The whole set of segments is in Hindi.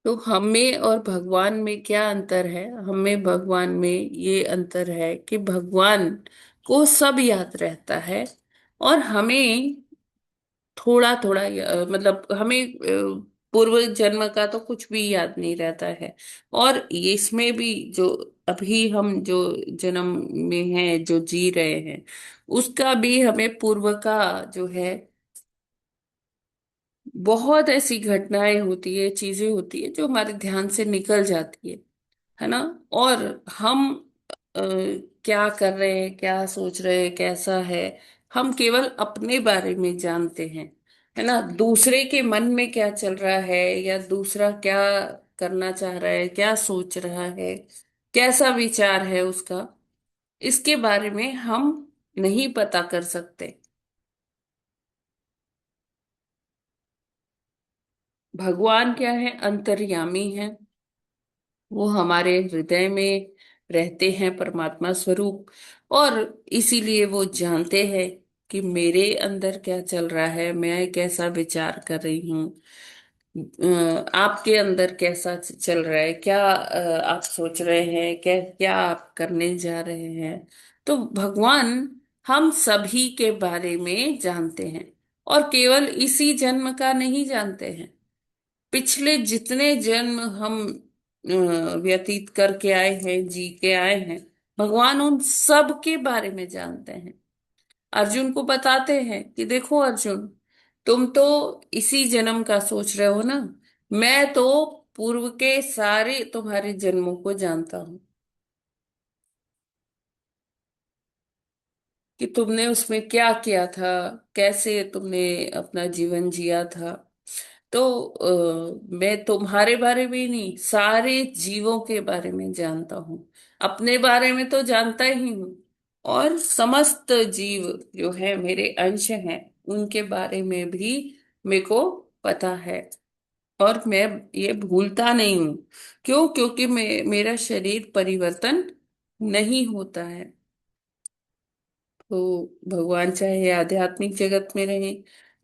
तो हमें और भगवान में क्या अंतर है? हमें भगवान में ये अंतर है कि भगवान को सब याद रहता है, और हमें थोड़ा थोड़ा मतलब हमें पूर्व जन्म का तो कुछ भी याद नहीं रहता है। और ये इसमें भी जो अभी हम जो जन्म में हैं, जो जी रहे हैं, उसका भी हमें पूर्व का जो है, बहुत ऐसी घटनाएं होती है, चीजें होती है जो हमारे ध्यान से निकल जाती है ना। और हम क्या कर रहे हैं, क्या सोच रहे हैं, कैसा है, हम केवल अपने बारे में जानते हैं, है ना। दूसरे के मन में क्या चल रहा है, या दूसरा क्या करना चाह रहा है, क्या सोच रहा है, कैसा विचार है उसका, इसके बारे में हम नहीं पता कर सकते। भगवान क्या है? अंतर्यामी है। वो हमारे हृदय में रहते हैं, परमात्मा स्वरूप। और इसीलिए वो जानते हैं कि मेरे अंदर क्या चल रहा है, मैं कैसा विचार कर रही हूँ, आपके अंदर कैसा चल रहा है, क्या आप सोच रहे हैं, क्या क्या आप करने जा रहे हैं। तो भगवान हम सभी के बारे में जानते हैं, और केवल इसी जन्म का नहीं जानते हैं। पिछले जितने जन्म हम व्यतीत करके आए हैं, जी के आए हैं, भगवान उन सब के बारे में जानते हैं। अर्जुन को बताते हैं कि देखो अर्जुन, तुम तो इसी जन्म का सोच रहे हो ना, मैं तो पूर्व के सारे तुम्हारे जन्मों को जानता हूँ, कि तुमने उसमें क्या किया था, कैसे तुमने अपना जीवन जिया था। तो मैं तुम्हारे बारे में ही नहीं, सारे जीवों के बारे में जानता हूँ। अपने बारे में तो जानता ही हूँ, और समस्त जीव जो है मेरे अंश हैं, उनके बारे में भी मेरे को पता है। और मैं ये भूलता नहीं हूँ। क्यों? क्योंकि मेरा शरीर परिवर्तन नहीं होता है। तो भगवान चाहे आध्यात्मिक जगत में रहे,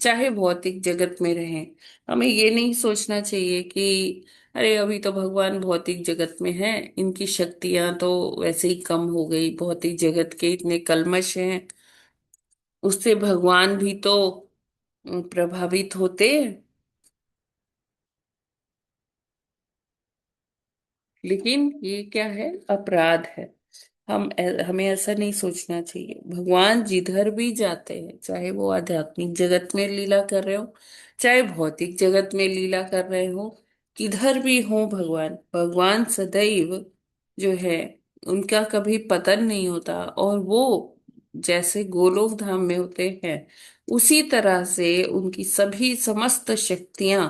चाहे भौतिक जगत में रहे, हमें ये नहीं सोचना चाहिए कि अरे अभी तो भगवान भौतिक जगत में है, इनकी शक्तियां तो वैसे ही कम हो गई, भौतिक जगत के इतने कल्मश हैं, उससे भगवान भी तो प्रभावित होते हैं। लेकिन ये क्या है? अपराध है। हमें ऐसा नहीं सोचना चाहिए। भगवान जिधर भी जाते हैं, चाहे वो आध्यात्मिक जगत में लीला कर रहे हो, चाहे भौतिक जगत में लीला कर रहे हो, किधर भी हो भगवान, भगवान सदैव जो है, उनका कभी पतन नहीं होता। और वो जैसे गोलोक धाम में होते हैं, उसी तरह से उनकी सभी समस्त शक्तियां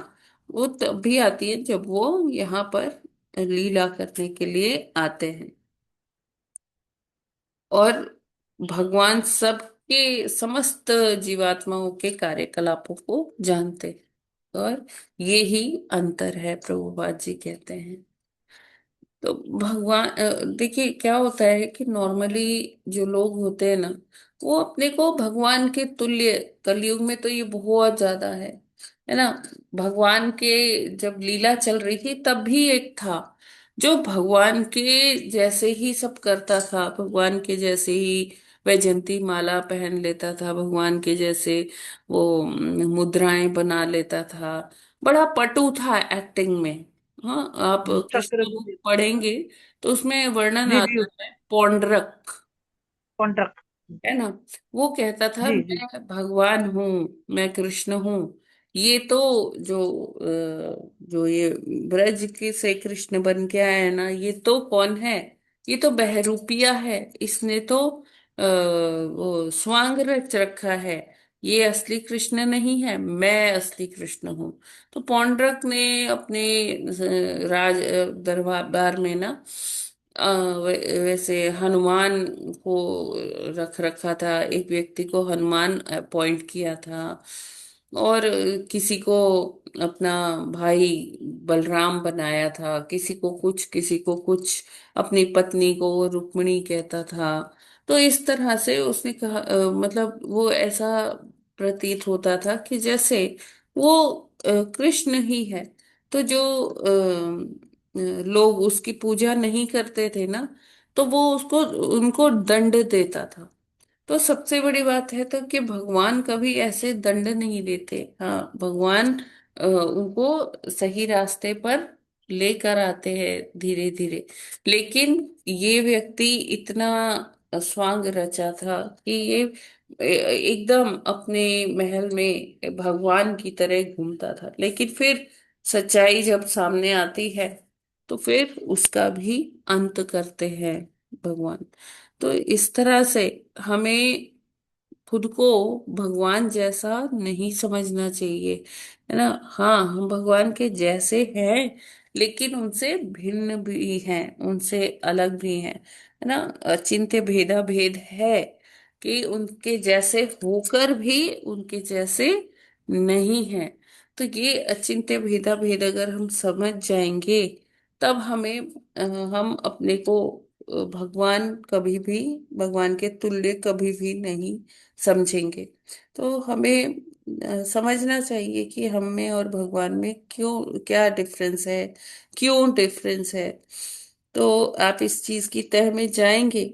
वो तब भी आती है जब वो यहाँ पर लीला करने के लिए आते हैं। और भगवान सबके समस्त जीवात्माओं के कार्यकलापों को जानते हैं। और ये ही अंतर है, प्रभुपाद जी कहते हैं। तो भगवान देखिए क्या होता है कि नॉर्मली जो लोग होते हैं ना, वो अपने को भगवान के तुल्य, कलयुग में तो ये बहुत ज्यादा है ना। भगवान के जब लीला चल रही थी तब भी एक था जो भगवान के जैसे ही सब करता था, भगवान के जैसे ही वैजंती माला पहन लेता था, भगवान के जैसे वो मुद्राएं बना लेता था। बड़ा पटु था एक्टिंग में। हाँ, आप चक्र कृष्ण जो बुक भी। पढ़ेंगे तो उसमें वर्णन जी जी। आता है पौंड्रक, कॉन्ट्रैक्ट। है ना। वो कहता था जी जी। मैं भगवान हूँ, मैं कृष्ण हूँ। ये तो जो जो ये ब्रज के से कृष्ण बन के आया है ना, ये तो कौन है? ये तो बहरूपिया है। इसने तो वो स्वांग रच रखा है। ये असली कृष्ण नहीं है, मैं असली कृष्ण हूँ। तो पौंड्रक ने अपने राज दरबार में ना वैसे हनुमान को रख रखा था, एक व्यक्ति को हनुमान अपॉइंट किया था, और किसी को अपना भाई बलराम बनाया था, किसी को कुछ, किसी को कुछ, अपनी पत्नी को वो रुक्मिणी कहता था। तो इस तरह से उसने कहा मतलब वो ऐसा प्रतीत होता था कि जैसे वो कृष्ण ही है। तो जो लोग उसकी पूजा नहीं करते थे ना, तो वो उसको उनको दंड देता था। तो सबसे बड़ी बात है तो कि भगवान कभी ऐसे दंड नहीं देते। हाँ, भगवान उनको सही रास्ते पर लेकर आते हैं धीरे धीरे। लेकिन ये व्यक्ति इतना स्वांग रचा था कि ये एकदम अपने महल में भगवान की तरह घूमता था। लेकिन फिर सच्चाई जब सामने आती है तो फिर उसका भी अंत करते हैं भगवान। तो इस तरह से हमें खुद को भगवान जैसा नहीं समझना चाहिए, है ना। हाँ, हम भगवान के जैसे हैं, लेकिन उनसे भिन्न भी हैं, उनसे अलग भी हैं, है ना। अचिंत्य भेदा भेद है कि उनके जैसे होकर भी उनके जैसे नहीं है। तो ये अचिंत्य भेदा भेद अगर हम समझ जाएंगे, तब हमें हम अपने को भगवान कभी भी, भगवान के तुल्य कभी भी नहीं समझेंगे। तो हमें समझना चाहिए कि हम में और भगवान में क्यों, क्या डिफरेंस है, क्यों डिफरेंस है। तो आप इस चीज की तह में जाएंगे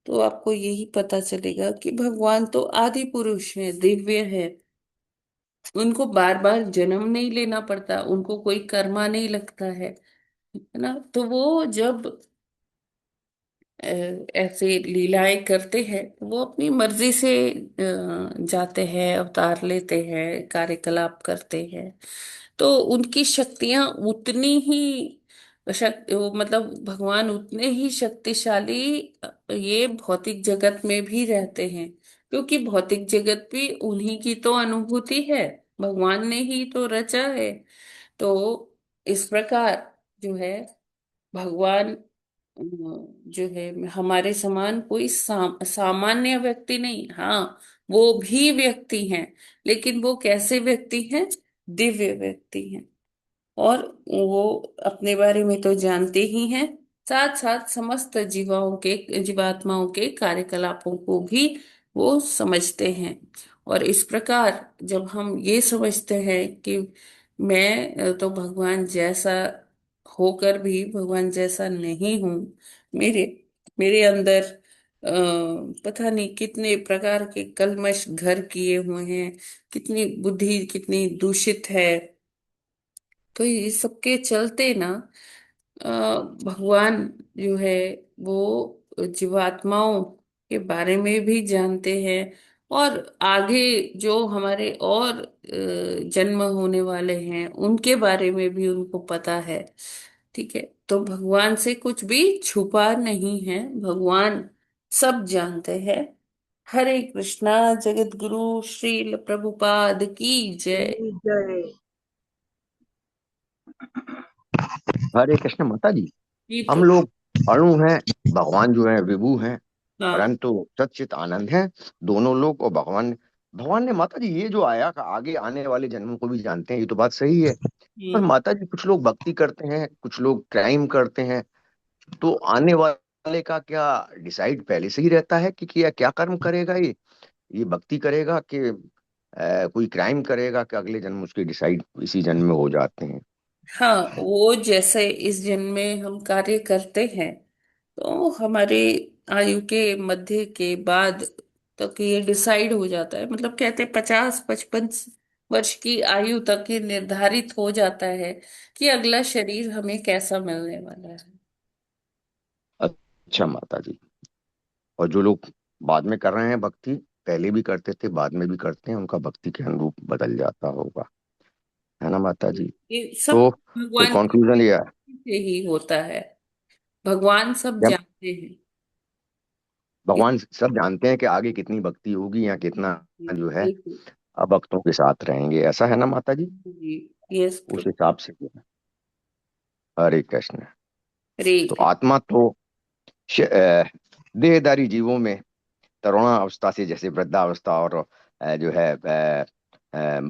तो आपको यही पता चलेगा कि भगवान तो आदि पुरुष है, दिव्य है। उनको बार बार जन्म नहीं लेना पड़ता, उनको कोई कर्मा नहीं लगता है ना। तो वो जब ऐसे लीलाएं करते हैं तो वो अपनी मर्जी से जाते हैं, अवतार लेते हैं, कार्यकलाप करते हैं। तो उनकी शक्तियां उतनी ही मतलब भगवान उतने ही शक्तिशाली ये भौतिक जगत में भी रहते हैं, क्योंकि भौतिक जगत भी उन्हीं की तो अनुभूति है, भगवान ने ही तो रचा है। तो इस प्रकार जो है भगवान जो है हमारे समान कोई सामान्य व्यक्ति नहीं। हाँ, वो भी व्यक्ति हैं, लेकिन वो कैसे व्यक्ति हैं? दिव्य व्यक्ति हैं। और वो अपने बारे में तो जानते ही हैं, साथ साथ समस्त जीवात्माओं के कार्यकलापों को भी वो समझते हैं। और इस प्रकार जब हम ये समझते हैं कि मैं तो भगवान जैसा होकर भी भगवान जैसा नहीं हूँ, मेरे मेरे अंदर पता नहीं कितने प्रकार के कल्मश घर किए हुए हैं, कितनी बुद्धि कितनी दूषित है। तो ये सबके चलते ना अ, भगवान जो है वो जीवात्माओं के बारे में भी जानते हैं, और आगे जो हमारे और जन्म होने वाले हैं उनके बारे में भी उनको पता है। ठीक है, तो भगवान से कुछ भी छुपा नहीं है, भगवान सब जानते हैं। हरे कृष्णा। जगत गुरु श्रील प्रभुपाद की जय। जय। हरे कृष्ण माता जी। जी हम प्रभु। लोग अणु हैं, भगवान जो है विभू हैं, हाँ। परंतु सच्चित आनंद है दोनों लोग। और भगवान भगवान ने माता जी ये जो आया का आगे आने वाले जन्मों को भी जानते हैं, ये तो बात सही है। पर हम्म। माता जी कुछ लोग भक्ति करते हैं, कुछ लोग क्राइम करते हैं, तो आने वाले का क्या डिसाइड पहले से ही रहता है कि क्या क्या कर्म करेगा ये भक्ति करेगा कि कोई क्राइम करेगा, कि अगले जन्म उसके डिसाइड इसी जन्म में हो जाते हैं। हाँ, वो जैसे इस जन्म में हम कार्य करते हैं तो हमारे आयु के मध्य के बाद तक ये डिसाइड हो जाता है। मतलब कहते हैं 50-55 वर्ष की आयु तक ये निर्धारित हो जाता है कि अगला शरीर हमें कैसा मिलने वाला है। अच्छा माता जी। और जो लोग बाद में कर रहे हैं भक्ति, पहले भी करते थे बाद में भी करते हैं, उनका भक्ति के अनुरूप बदल जाता होगा, है ना माता जी। ये सब तो फिर भगवान की कंक्लूजन ये है, कृपा से ही होता है। भगवान सब जब जानते हैं। इस- भगवान सब जानते हैं कि आगे कितनी भक्ति होगी या कितना जो है बिल्कुल। अभक्तों के साथ रहेंगे, ऐसा है ना माता जी। जी। यस उस प्रभु। हिसाब से हरे कृष्ण। हरे तो कृष्ण। आत्मा तो देहधारी जीवों में तरुणावस्था से, जैसे वृद्धावस्था और जो है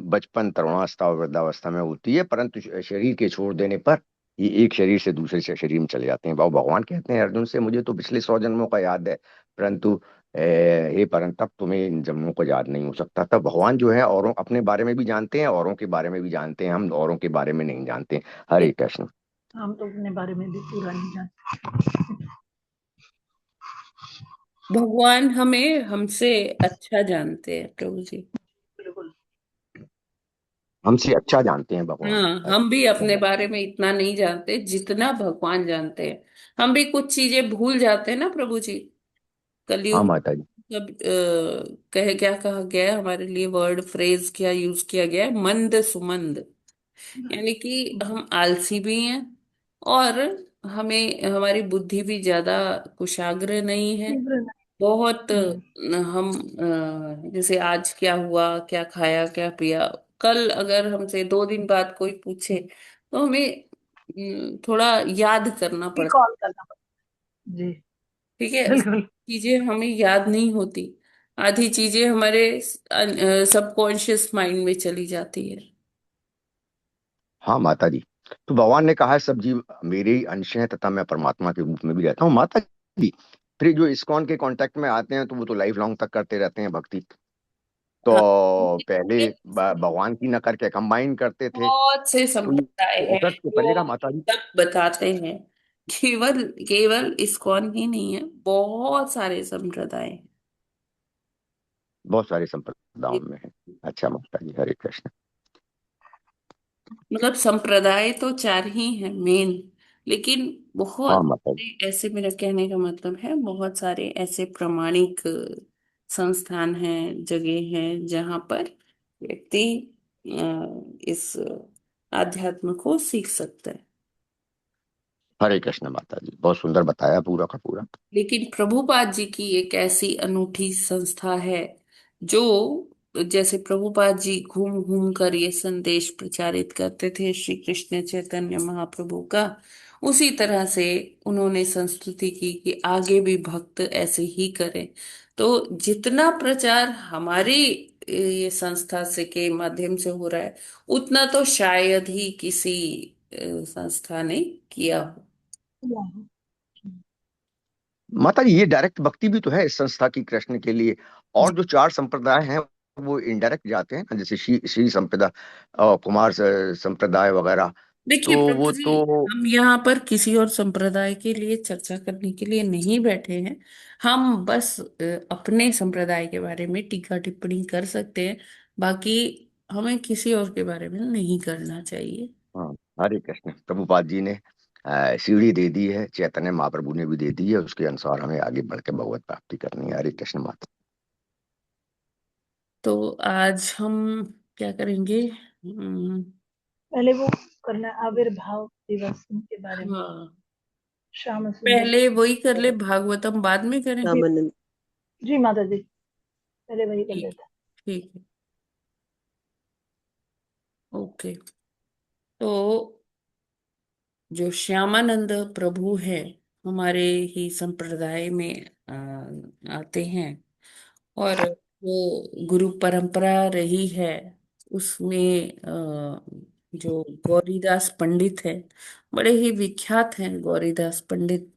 बचपन, तरुणावस्था और वृद्धावस्था में होती है, परंतु शरीर के छोड़ देने पर ये एक शरीर से दूसरे से शरीर में चले जाते हैं। भगवान कहते हैं अर्जुन से, मुझे तो पिछले 100 जन्मों का याद है, परंतु हे परम, तब तुम्हें इन जन्मों को याद नहीं हो सकता। तब भगवान जो है औरों अपने बारे में भी जानते हैं, औरों के बारे में भी जानते हैं, हम औरों के बारे में नहीं जानते। हरे कृष्ण। हम तो अपने बारे में भी पूरा नहीं जानते। भगवान हमें हमसे अच्छा जानते हैं प्रभु जी। बिल्कुल। हमसे अच्छा जानते हैं भगवान। हाँ, हम भी अपने बारे में इतना नहीं जानते जितना भगवान जानते हैं। हम भी कुछ चीजें भूल जाते हैं ना प्रभु जी। हाँ कलयुग माता जी। मतलब कहे क्या कहा गया है हमारे लिए, वर्ड फ्रेज क्या यूज किया गया है, मंद सुमंद। यानी कि हम आलसी भी हैं, और हमें हमारी बुद्धि भी ज्यादा कुशाग्र नहीं है। बहुत हम जैसे आज क्या हुआ, क्या खाया, क्या पिया, कल अगर हमसे 2 दिन बाद कोई पूछे तो हमें थोड़ा याद करना पड़ता। कॉल करना पड़ता जी। ठीक है, बिल्कुल। चीजें हमें याद नहीं होती। आधी चीजें हमारे सबकॉन्शियस माइंड में चली जाती है। हाँ माता जी। तो भगवान ने कहा है सब जीव मेरे ही अंश हैं तथा मैं परमात्मा के रूप में भी रहता हूँ माता जी। फिर जो इस्कॉन के कांटेक्ट में आते हैं तो वो तो लाइफ लॉन्ग तक करते रहते हैं भक्ति। तो हाँ, पहले भगवान की न करके कंबाइन करते थे। बहुत से तो ये संप्रदाय हैं प्रोसेस तो जो करेगा माता जी। तब बताते हैं। केवल केवल इस्कॉन ही नहीं है, बहुत सारे संप्रदाय हैं। बहुत सारे संप्रदायों में है। अच्छा माता जी, हरे कृष्ण। मतलब संप्रदाय तो 4 ही हैं मेन, लेकिन हाँ बहुत माता जी। सारे ऐसे, मेरा कहने का मतलब है बहुत सारे ऐसे प्रामाणिक संस्थान हैं, जगह हैं जहाँ पर व्यक्ति इस आध्यात्म को सीख सकता है। हरे कृष्ण माता जी, बहुत सुंदर बताया पूरा का पूरा। लेकिन प्रभुपाद जी की एक ऐसी अनूठी संस्था है जो, जैसे प्रभुपाद जी घूम घूम कर ये संदेश प्रचारित करते थे श्री कृष्ण चैतन्य महाप्रभु का, उसी तरह से उन्होंने संस्तुति की कि आगे भी भक्त ऐसे ही करें। तो जितना प्रचार हमारी ये संस्था से के माध्यम से हो रहा है, उतना तो शायद ही किसी संस्था ने किया हो। माता जी ये डायरेक्ट भक्ति भी तो है इस संस्था की कृष्ण के लिए। और जो चार संप्रदाय हैं वो इनडायरेक्ट जाते हैं ना, जैसे श्री श्री संप्रदाय और कुमार संप्रदाय वगैरह। देखिए तो प्रभु वो जी, तो हम यहाँ पर किसी और संप्रदाय के लिए चर्चा करने के लिए नहीं बैठे हैं। हम बस अपने संप्रदाय के बारे में टीका टिप्पणी कर सकते हैं। बाकी हमें किसी और के बारे में नहीं करना चाहिए। हाँ। हरे कृष्ण। प्रभुपाद जी ने सीढ़ी दे दी है, चैतन्य महाप्रभु ने भी दे दी है, उसके अनुसार हमें आगे बढ़ के भगवत प्राप्ति करनी है। हरे कृष्ण माता। तो आज हम क्या करेंगे? पहले वो करना आविर्भाव दिवस के बारे में, हाँ, श्याम सुंदर। पहले वही कर ले, भागवतम बाद में करेंगे। रामानंद। जी माता जी, पहले वही कर ठीक, लेते हैं। ठीक है, ओके। तो जो श्यामानंद प्रभु है, हमारे ही संप्रदाय में आते हैं, और वो गुरु परंपरा रही है। उसमें जो गौरीदास पंडित है, बड़े ही विख्यात हैं गौरीदास पंडित,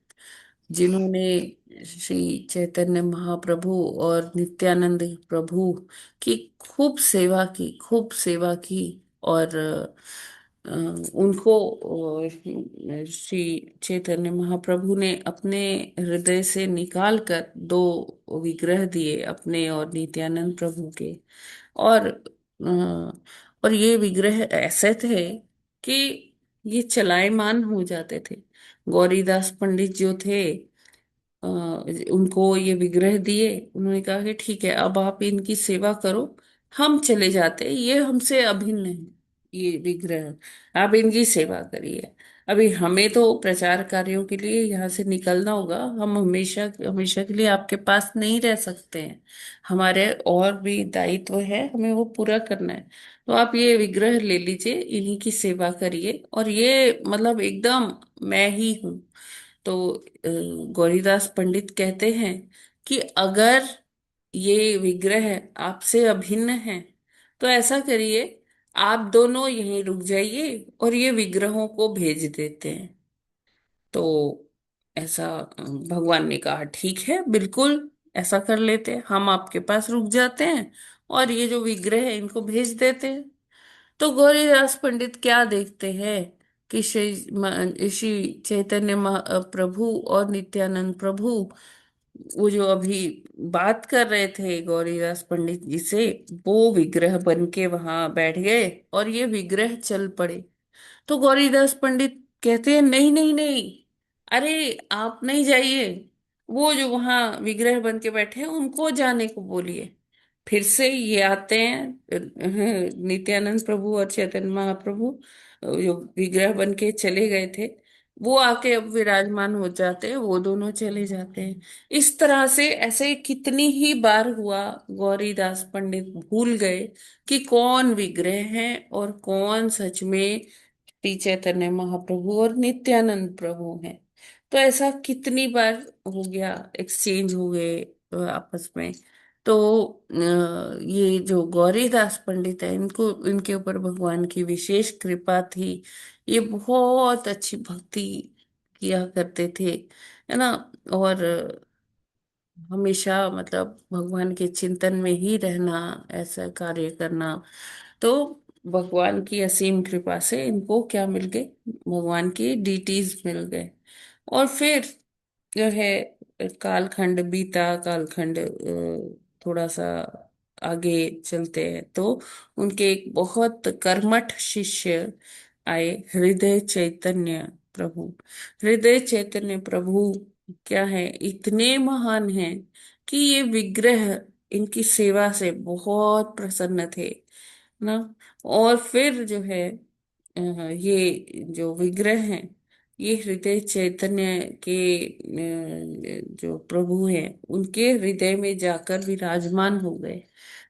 जिन्होंने श्री चैतन्य महाप्रभु और नित्यानंद प्रभु की खूब सेवा की, खूब सेवा की। और उनको श्री चैतन्य महाप्रभु ने अपने हृदय से निकाल कर 2 विग्रह दिए, अपने और नित्यानंद प्रभु के। और और ये विग्रह ऐसे थे कि ये चलायमान हो जाते थे। गौरीदास पंडित जो थे, अ, उनको ये विग्रह दिए, उन्होंने कहा कि ठीक है, अब आप इनकी सेवा करो, हम चले जाते हैं, ये हमसे अभिन्न है ये विग्रह, आप इनकी सेवा करिए। अभी हमें तो प्रचार कार्यों के लिए यहाँ से निकलना होगा, हम हमेशा हमेशा के लिए आपके पास नहीं रह सकते हैं। हमारे और भी दायित्व है, हमें वो पूरा करना है। तो आप ये विग्रह ले लीजिए, इन्हीं की सेवा करिए, और ये मतलब एकदम मैं ही हूँ। तो गौरीदास पंडित कहते हैं कि अगर ये विग्रह आपसे अभिन्न है तो ऐसा करिए, आप दोनों यहीं रुक जाइए और ये विग्रहों को भेज देते हैं। तो ऐसा भगवान ने कहा ठीक है, बिल्कुल, ऐसा कर लेते हैं, हम आपके पास रुक जाते हैं और ये जो विग्रह है इनको भेज देते हैं। तो गौरीदास पंडित क्या देखते हैं कि श्री चैतन्य प्रभु और नित्यानंद प्रभु, वो जो अभी बात कर रहे थे गौरीदास पंडित जी से, वो विग्रह बन के वहां बैठ गए और ये विग्रह चल पड़े। तो गौरीदास पंडित कहते हैं, नहीं नहीं नहीं, अरे आप नहीं जाइए, वो जो वहां विग्रह बन के बैठे हैं उनको जाने को बोलिए। फिर से ये आते हैं नित्यानंद प्रभु और चैतन्य महाप्रभु, जो विग्रह बन के चले गए थे, वो आके अब विराजमान हो जाते हैं, वो दोनों चले जाते हैं। इस तरह से ऐसे कितनी ही बार हुआ, गौरीदास पंडित भूल गए कि कौन विग्रह है और कौन सच में श्री चैतन्य महाप्रभु और नित्यानंद प्रभु हैं। तो ऐसा कितनी बार हो गया, एक्सचेंज हो गए आपस में। तो ये जो गौरीदास पंडित है, इनको, इनके ऊपर भगवान की विशेष कृपा थी। ये बहुत अच्छी भक्ति किया करते थे, है ना। और हमेशा मतलब भगवान के चिंतन में ही रहना, ऐसा कार्य करना। तो भगवान की असीम कृपा से इनको क्या मिल गए, भगवान की डीटीज मिल गए। और फिर जो है कालखंड बीता, कालखंड थोड़ा सा आगे चलते हैं तो उनके एक बहुत कर्मठ शिष्य आए, हृदय चैतन्य प्रभु। हृदय चैतन्य प्रभु क्या है, इतने महान हैं कि ये विग्रह इनकी सेवा से बहुत प्रसन्न थे ना। और फिर जो है ये जो विग्रह हैं, ये हृदय चैतन्य के जो प्रभु हैं उनके हृदय में जाकर विराजमान हो गए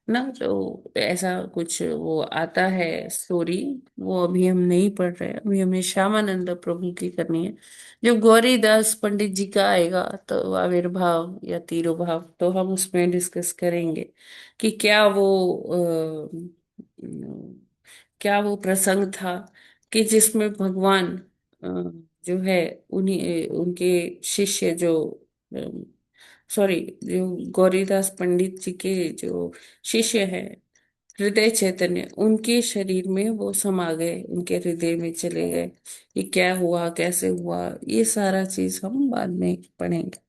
ना। तो ऐसा कुछ वो आता है स्टोरी, वो अभी हम नहीं पढ़ रहे, अभी हमें श्यामानंद प्रभु की करनी है। जो गौरीदास पंडित जी का आएगा तो आविर्भाव या तिरुभाव, तो हम उसमें डिस्कस करेंगे कि क्या वो प्रसंग था कि जिसमें भगवान अ, जो है उन्हीं उनके शिष्य जो, सॉरी, जो गौरीदास पंडित जी के जो शिष्य हैं, हृदय चैतन्य, उनके शरीर में वो समा गए, उनके हृदय में चले गए। ये क्या हुआ, कैसे हुआ, ये सारा चीज हम बाद में पढ़ेंगे।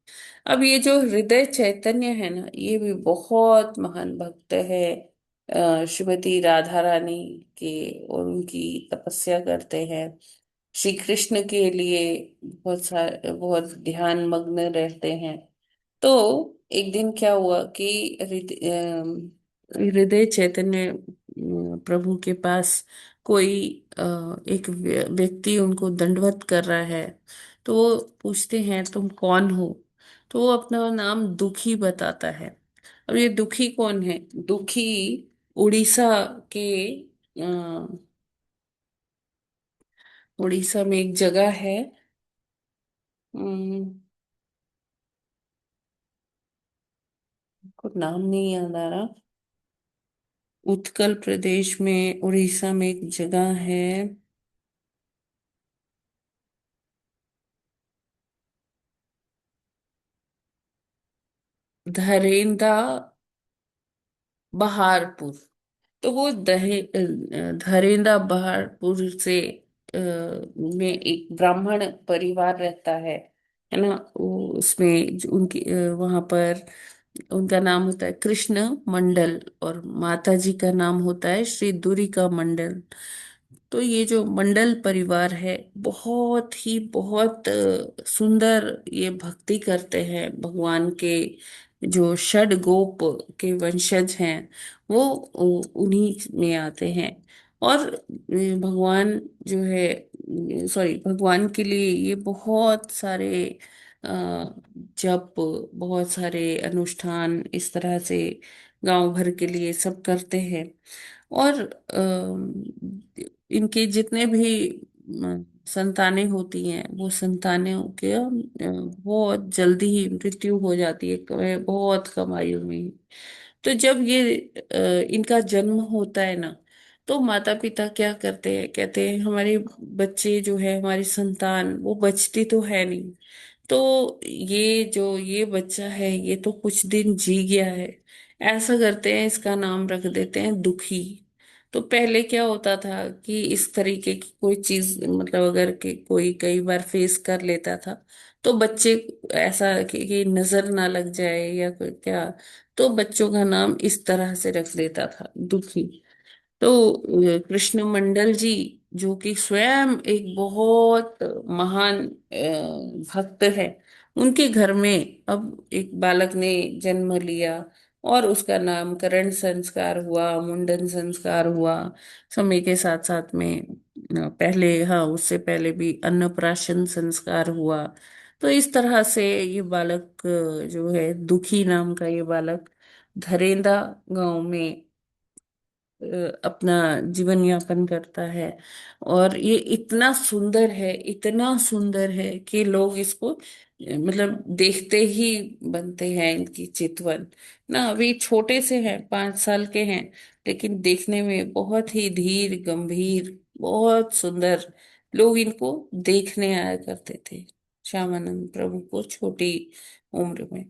अब ये जो हृदय चैतन्य है ना, ये भी बहुत महान भक्त है श्रीमती राधा रानी के, और उनकी तपस्या करते हैं श्री कृष्ण के लिए, बहुत सारे बहुत ध्यान मग्न रहते हैं। तो एक दिन क्या हुआ कि हृदय चैतन्य प्रभु के पास कोई एक व्यक्ति उनको दंडवत कर रहा है। तो वो पूछते हैं, तुम कौन हो? तो वो अपना नाम दुखी बताता है। अब ये दुखी कौन है? दुखी उड़ीसा के, अ, उड़ीसा में एक जगह है, को नाम नहीं याद आ रहा। उत्कल प्रदेश में, उड़ीसा में एक जगह है, धरेंदा बहारपुर। तो वो धरेंदा बहारपुर से में एक ब्राह्मण परिवार रहता है ना। वो उसमें वहां पर उनका नाम होता है कृष्ण मंडल और माता जी का नाम होता है श्री दूरिका मंडल। तो ये जो मंडल परिवार है, बहुत ही बहुत सुंदर ये भक्ति करते हैं भगवान के। जो षड गोप के वंशज हैं, वो उन्हीं में आते हैं। और भगवान जो है, सॉरी, भगवान के लिए ये बहुत सारे अ, जप, बहुत सारे अनुष्ठान इस तरह से गांव भर के लिए सब करते हैं। और इनके जितने भी संतानें होती हैं, वो संतानों के बहुत जल्दी ही मृत्यु हो जाती है, बहुत कम आयु में ही। तो जब ये इनका जन्म होता है ना, तो माता पिता क्या करते हैं, कहते हैं हमारे बच्चे जो है, हमारी संतान वो बचती तो है नहीं, तो ये बच्चा है, ये तो कुछ दिन जी गया है, ऐसा करते हैं इसका नाम रख देते हैं दुखी। तो पहले क्या होता था कि इस तरीके की कोई चीज, मतलब अगर कोई कई बार फेस कर लेता था, तो बच्चे ऐसा कि नजर ना लग जाए या कोई क्या, तो बच्चों का नाम इस तरह से रख देता था दुखी। तो कृष्ण मंडल जी, जो कि स्वयं एक बहुत महान भक्त है, उनके घर में अब एक बालक ने जन्म लिया, और उसका नामकरण संस्कार हुआ, मुंडन संस्कार हुआ समय के साथ साथ में। पहले, हाँ, उससे पहले भी अन्नप्राशन संस्कार हुआ। तो इस तरह से ये बालक जो है, दुखी नाम का ये बालक धरेंदा गांव में अपना जीवन यापन करता है। और ये इतना सुंदर है, इतना सुंदर है कि लोग इसको मतलब देखते ही बनते हैं इनकी चितवन। ना, अभी छोटे से हैं, 5 साल के हैं, लेकिन देखने में बहुत ही धीर गंभीर, बहुत सुंदर। लोग इनको देखने आया करते थे, श्यामानंद प्रभु को, छोटी उम्र में।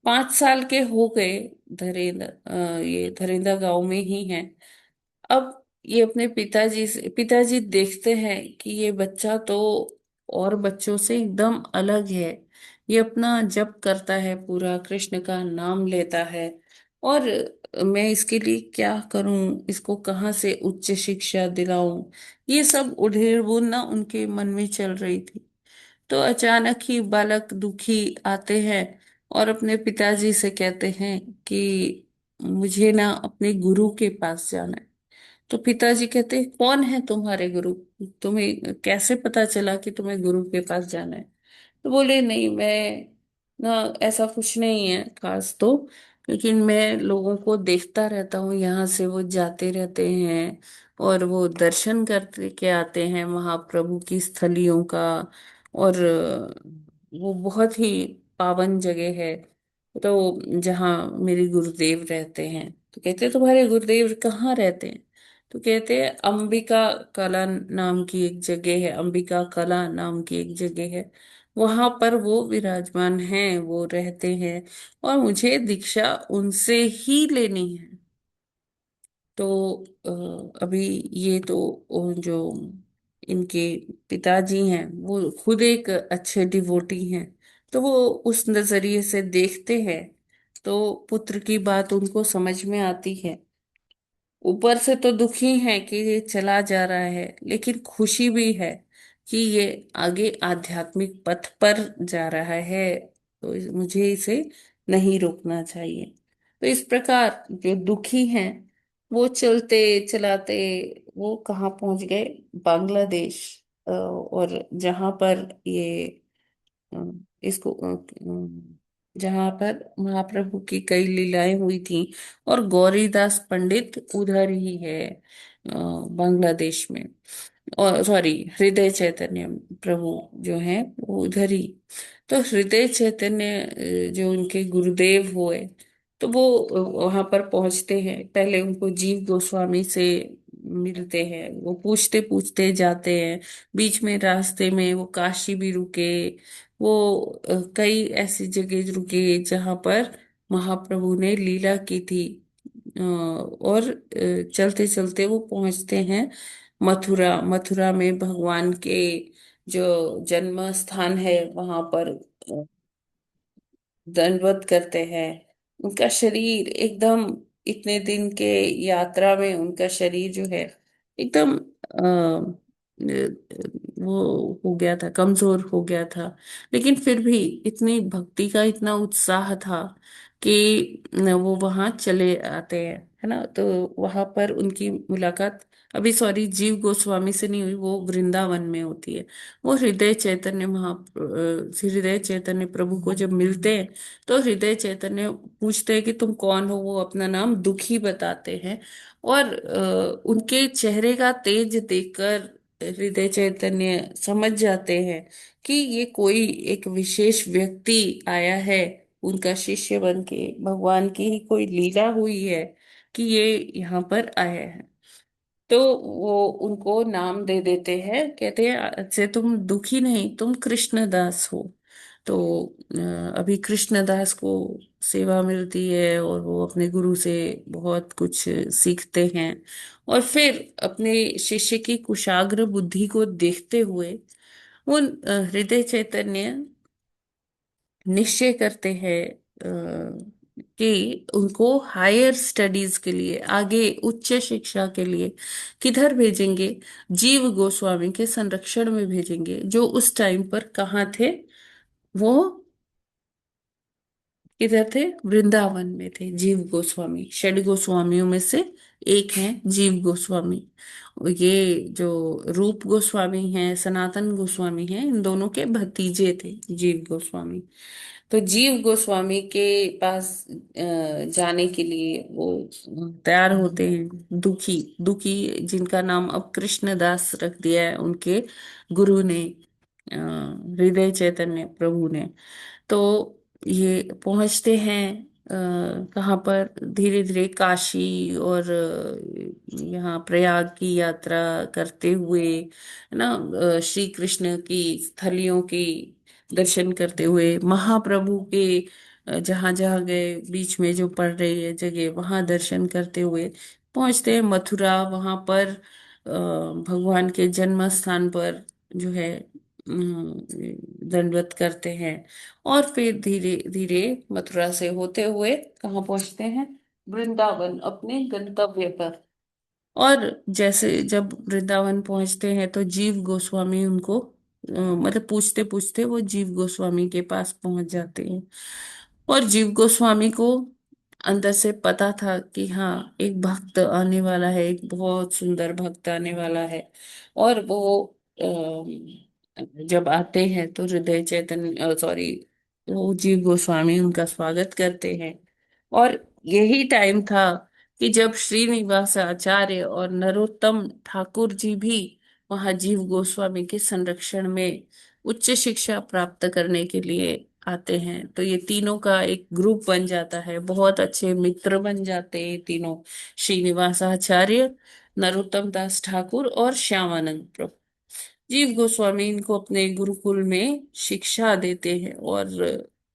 5 साल के हो गए, ये धरेंद्र गांव में ही हैं। अब ये अपने पिताजी देखते हैं कि ये बच्चा तो और बच्चों से एकदम अलग है। ये अपना जप करता है, पूरा कृष्ण का नाम लेता है। और मैं इसके लिए क्या करूं, इसको कहाँ से उच्च शिक्षा दिलाऊं, ये सब उधेड़-बुन ना उनके मन में चल रही थी। तो अचानक ही बालक दुखी आते हैं और अपने पिताजी से कहते हैं कि मुझे ना अपने गुरु के पास जाना है। तो पिताजी कहते हैं, कौन है तुम्हारे गुरु? तुम्हें कैसे पता चला कि तुम्हें गुरु के पास जाना है? तो बोले, नहीं, मैं ना, ऐसा कुछ नहीं है खास तो, लेकिन मैं लोगों को देखता रहता हूँ, यहाँ से वो जाते रहते हैं और वो दर्शन करके के आते हैं महाप्रभु की स्थलियों का। और वो बहुत ही पावन जगह है, तो जहाँ मेरे गुरुदेव रहते हैं। तो कहते, तुम्हारे गुरुदेव कहाँ रहते हैं? तो कहते हैं, अंबिका कला नाम की एक जगह है, अंबिका कला नाम की एक जगह है, वहां पर वो विराजमान हैं, वो रहते हैं, और मुझे दीक्षा उनसे ही लेनी है। तो अभी ये तो जो इनके पिताजी हैं, वो खुद एक अच्छे डिवोटी हैं, तो वो उस नजरिए से देखते हैं, तो पुत्र की बात उनको समझ में आती है। ऊपर से तो दुखी है कि ये चला जा रहा है, लेकिन खुशी भी है कि ये आगे आध्यात्मिक पथ पर जा रहा है, तो मुझे इसे नहीं रोकना चाहिए। तो इस प्रकार जो दुखी हैं, वो चलते चलाते वो कहाँ पहुंच गए? बांग्लादेश। और जहां पर ये इसको जहां पर महाप्रभु की कई लीलाएं हुई थी, और गौरीदास पंडित उधर ही है, बांग्लादेश में। और सॉरी, हृदय चैतन्य प्रभु जो हैं वो उधर ही। तो हृदय चैतन्य जो उनके गुरुदेव हुए, तो वो वहां पर पहुंचते हैं, पहले उनको जीव गोस्वामी से मिलते हैं, वो पूछते पूछते जाते हैं। बीच में रास्ते में वो काशी भी रुके, वो कई ऐसी जगह रुके जहां पर महाप्रभु ने लीला की थी। और चलते चलते वो पहुंचते हैं मथुरा। मथुरा में भगवान के जो जन्म स्थान है, वहां पर दंडवत करते हैं। उनका शरीर एकदम, इतने दिन के यात्रा में उनका शरीर जो है एकदम वो हो गया था, कमजोर हो गया था, लेकिन फिर भी इतनी भक्ति का इतना उत्साह था कि वो वहां चले आते हैं, है ना। तो वहां पर उनकी मुलाकात, अभी सॉरी, जीव गोस्वामी से नहीं हुई, वो वृंदावन में होती है। वो हृदय चैतन्य प्रभु को जब मिलते हैं, तो हृदय चैतन्य पूछते हैं कि तुम कौन हो, वो अपना नाम दुखी बताते हैं। और उनके चेहरे का तेज देखकर हृदय चैतन्य समझ जाते हैं कि ये कोई एक विशेष व्यक्ति आया है, उनका शिष्य बन के, भगवान की ही कोई लीला हुई है कि ये यहाँ पर आया है। तो वो उनको नाम दे देते हैं, कहते हैं, आज से तुम दुखी नहीं, तुम कृष्णदास हो। तो अभी कृष्णदास को सेवा मिलती है और वो अपने गुरु से बहुत कुछ सीखते हैं। और फिर अपने शिष्य की कुशाग्र बुद्धि को देखते हुए वो हृदय चैतन्य निश्चय करते हैं कि उनको हायर स्टडीज के लिए, आगे उच्च शिक्षा के लिए किधर भेजेंगे? जीव गोस्वामी के संरक्षण में भेजेंगे, जो उस टाइम पर कहाँ थे? वो किधर थे? वृंदावन में थे। जीव गोस्वामी षड गोस्वामियों में से एक हैं जीव गोस्वामी। ये जो रूप गोस्वामी हैं, सनातन गोस्वामी हैं, इन दोनों के भतीजे थे जीव गोस्वामी। तो जीव गोस्वामी के पास जाने के लिए वो तैयार होते हैं, दुखी दुखी, जिनका नाम अब कृष्णदास रख दिया है उनके गुरु ने, हृदय चैतन्य प्रभु ने। तो ये पहुंचते हैं कहाँ पर? धीरे धीरे काशी और यहाँ प्रयाग की यात्रा करते हुए, है ना, श्री कृष्ण की स्थलियों की दर्शन करते हुए, महाप्रभु के जहां जहां गए बीच में जो पड़ रही है जगह वहां दर्शन करते हुए पहुंचते हैं मथुरा। वहां पर भगवान के जन्म स्थान पर जो है दंडवत करते हैं। और फिर धीरे धीरे मथुरा से होते हुए कहाँ पहुंचते हैं? वृंदावन, अपने गंतव्य पर। और जैसे जब वृंदावन पहुंचते हैं तो जीव गोस्वामी उनको मतलब पूछते पूछते वो जीव गोस्वामी के पास पहुंच जाते हैं। और जीव गोस्वामी को अंदर से पता था कि हाँ, एक भक्त आने वाला है, एक बहुत सुंदर भक्त आने वाला है। और वो जब आते हैं तो हृदय चैतन्य, सॉरी, वो जीव गोस्वामी उनका स्वागत करते हैं। और यही टाइम था कि जब श्रीनिवास आचार्य और नरोत्तम ठाकुर जी भी वहां जीव गोस्वामी के संरक्षण में उच्च शिक्षा प्राप्त करने के लिए आते हैं। तो ये तीनों का एक ग्रुप बन जाता है, बहुत अच्छे मित्र बन जाते हैं ये तीनों, श्रीनिवास आचार्य, नरोत्तम दास ठाकुर और श्यामानंद प्रभु। जीव गोस्वामी इनको अपने गुरुकुल में शिक्षा देते हैं और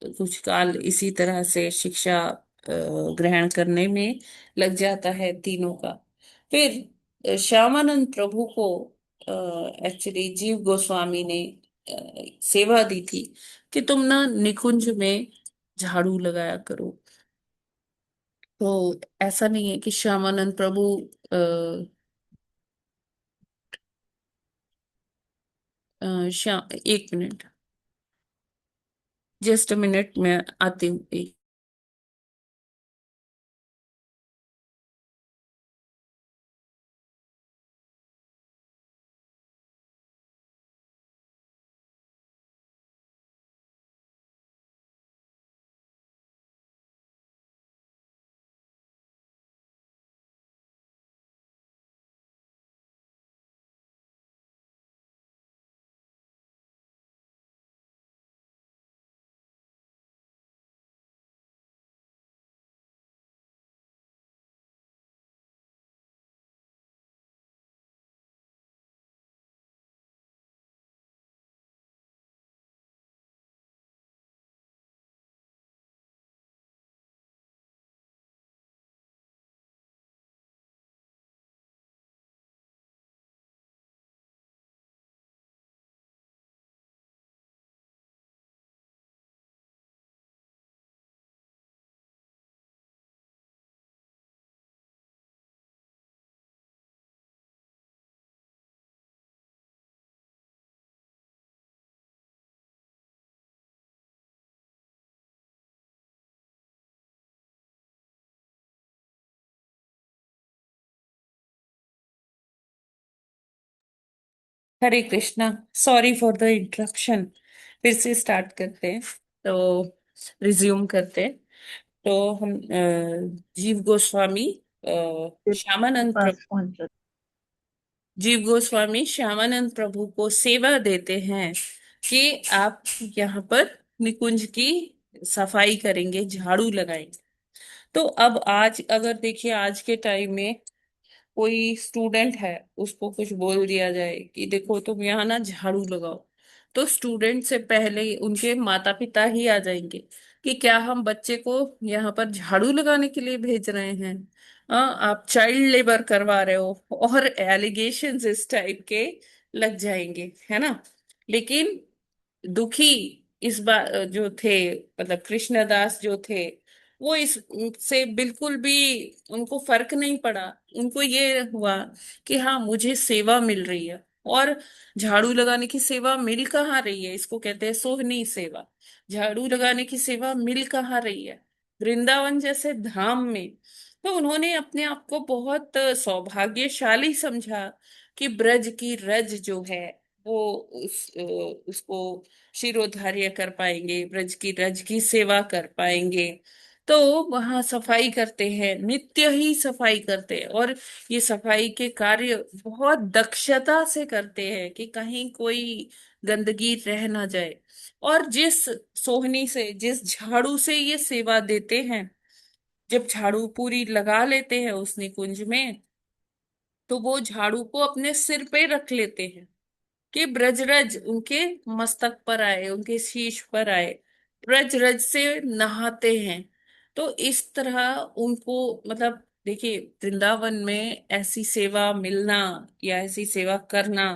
कुछ काल इसी तरह से शिक्षा ग्रहण करने में लग जाता है तीनों का। फिर श्यामानंद प्रभु को एक्चुअली जीव गोस्वामी ने सेवा दी थी कि तुम ना निकुंज में झाड़ू लगाया करो। तो ऐसा नहीं है कि श्यामानंद प्रभु श्याम, एक मिनट, जस्ट अ मिनट, मैं आती हूँ। Hare Krishna, sorry for the interruption. फिर से स्टार्ट करते हैं, तो रिज्यूम करते हैं। तो हम जीव गोस्वामी के श्यामानंद प्रभु, पास पहुंच जाते। जीव गोस्वामी श्यामानंद प्रभु को सेवा देते हैं कि आप यहाँ पर निकुंज की सफाई करेंगे, झाड़ू लगाएंगे। तो अब आज अगर देखिए, आज के टाइम में कोई स्टूडेंट है, उसको कुछ बोल दिया जाए कि देखो तुम यहाँ ना झाड़ू लगाओ, तो स्टूडेंट से पहले उनके माता पिता ही आ जाएंगे कि क्या हम बच्चे को यहाँ पर झाड़ू लगाने के लिए भेज रहे हैं। आप चाइल्ड लेबर करवा रहे हो, और एलिगेशंस इस टाइप के लग जाएंगे, है ना। लेकिन दुखी इस बार जो थे, मतलब कृष्णदास जो थे, वो इस से बिल्कुल भी उनको फर्क नहीं पड़ा। उनको ये हुआ कि हाँ, मुझे सेवा मिल रही है। और झाड़ू लगाने की सेवा मिल कहाँ रही है, इसको कहते हैं सोहनी सेवा। झाड़ू लगाने की सेवा मिल कहाँ रही है, वृंदावन जैसे धाम में। तो उन्होंने अपने आप को बहुत सौभाग्यशाली समझा कि ब्रज की रज जो है वो उसको शिरोधार्य कर पाएंगे, ब्रज की रज की सेवा कर पाएंगे। तो वहां सफाई करते हैं, नित्य ही सफाई करते हैं, और ये सफाई के कार्य बहुत दक्षता से करते हैं कि कहीं कोई गंदगी रह ना जाए। और जिस सोहनी से, जिस झाड़ू से ये सेवा देते हैं, जब झाड़ू पूरी लगा लेते हैं उस निकुंज में, तो वो झाड़ू को अपने सिर पे रख लेते हैं कि ब्रजरज उनके मस्तक पर आए, उनके शीश पर आए, ब्रजरज से नहाते हैं। तो इस तरह उनको, मतलब देखिए, वृंदावन में ऐसी सेवा मिलना या ऐसी सेवा करना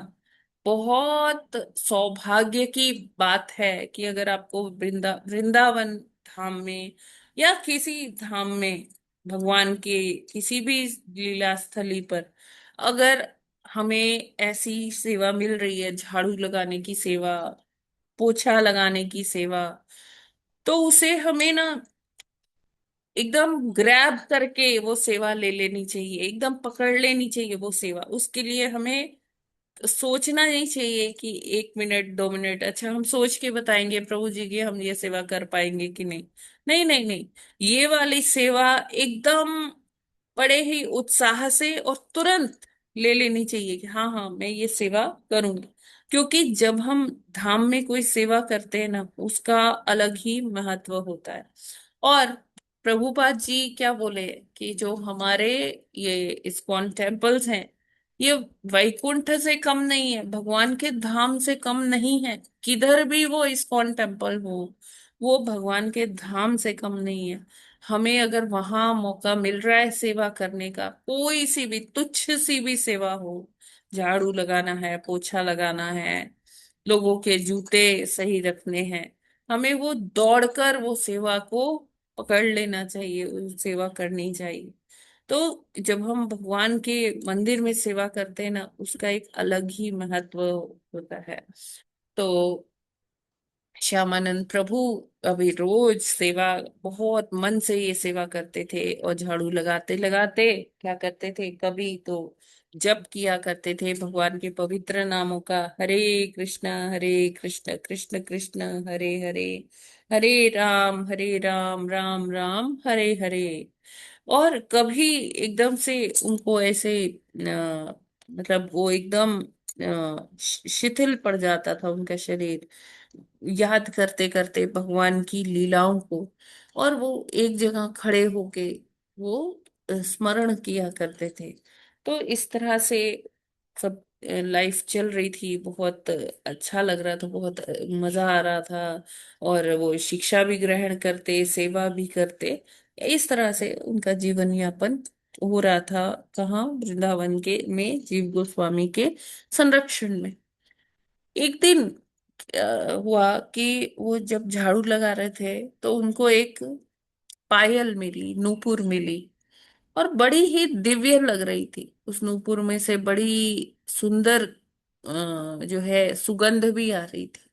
बहुत सौभाग्य की बात है कि अगर आपको वृंदावन धाम में या किसी धाम में, भगवान के किसी भी लीला स्थली पर, अगर हमें ऐसी सेवा मिल रही है, झाड़ू लगाने की सेवा, पोछा लगाने की सेवा, तो उसे हमें ना एकदम ग्रैब करके वो सेवा ले लेनी चाहिए, एकदम पकड़ लेनी चाहिए वो सेवा। उसके लिए हमें सोचना नहीं चाहिए कि 1 मिनट 2 मिनट, अच्छा हम सोच के बताएंगे प्रभु जी की हम ये सेवा कर पाएंगे कि नहीं। नहीं नहीं नहीं, ये वाली सेवा एकदम बड़े ही उत्साह से और तुरंत ले लेनी चाहिए कि हाँ हाँ, मैं ये सेवा करूंगी। क्योंकि जब हम धाम में कोई सेवा करते हैं ना, उसका अलग ही महत्व होता है। और प्रभुपाद जी क्या बोले कि जो हमारे ये इस्कॉन टेम्पल्स हैं, ये वैकुंठ से कम नहीं है, भगवान के धाम से कम नहीं है। किधर भी वो इस्कॉन टेम्पल हो, वो भगवान के धाम से कम नहीं है। हमें अगर वहां मौका मिल रहा है सेवा करने का, कोई सी भी तुच्छ सी भी सेवा हो, झाड़ू लगाना है, पोछा लगाना है, लोगों के जूते सही रखने हैं, हमें वो दौड़कर वो सेवा को पकड़ लेना चाहिए, उस सेवा करनी चाहिए। तो जब हम भगवान के मंदिर में सेवा करते हैं ना, उसका एक अलग ही महत्व होता है। तो श्यामानंद प्रभु अभी रोज सेवा, बहुत मन से ये सेवा करते थे, और झाड़ू लगाते लगाते क्या करते थे, कभी तो जप किया करते थे भगवान के पवित्र नामों का, हरे कृष्ण कृष्ण कृष्ण हरे हरे, हरे राम राम हरे हरे। और कभी एकदम से उनको ऐसे मतलब वो एकदम शिथिल पड़ जाता था उनका शरीर, याद करते करते भगवान की लीलाओं को, और वो एक जगह खड़े होके वो स्मरण किया करते थे। तो इस तरह से सब लाइफ चल रही थी, बहुत अच्छा लग रहा था, बहुत मजा आ रहा था। और वो शिक्षा भी ग्रहण करते, सेवा भी करते, इस तरह से उनका जीवन यापन हो रहा था। कहाँ, वृंदावन के में जीव गोस्वामी के संरक्षण में। एक दिन हुआ कि वो जब झाड़ू लगा रहे थे, तो उनको एक पायल मिली, नूपुर मिली, और बड़ी ही दिव्य लग रही थी। उस नूपुर में से बड़ी सुंदर जो है सुगंध भी आ रही थी।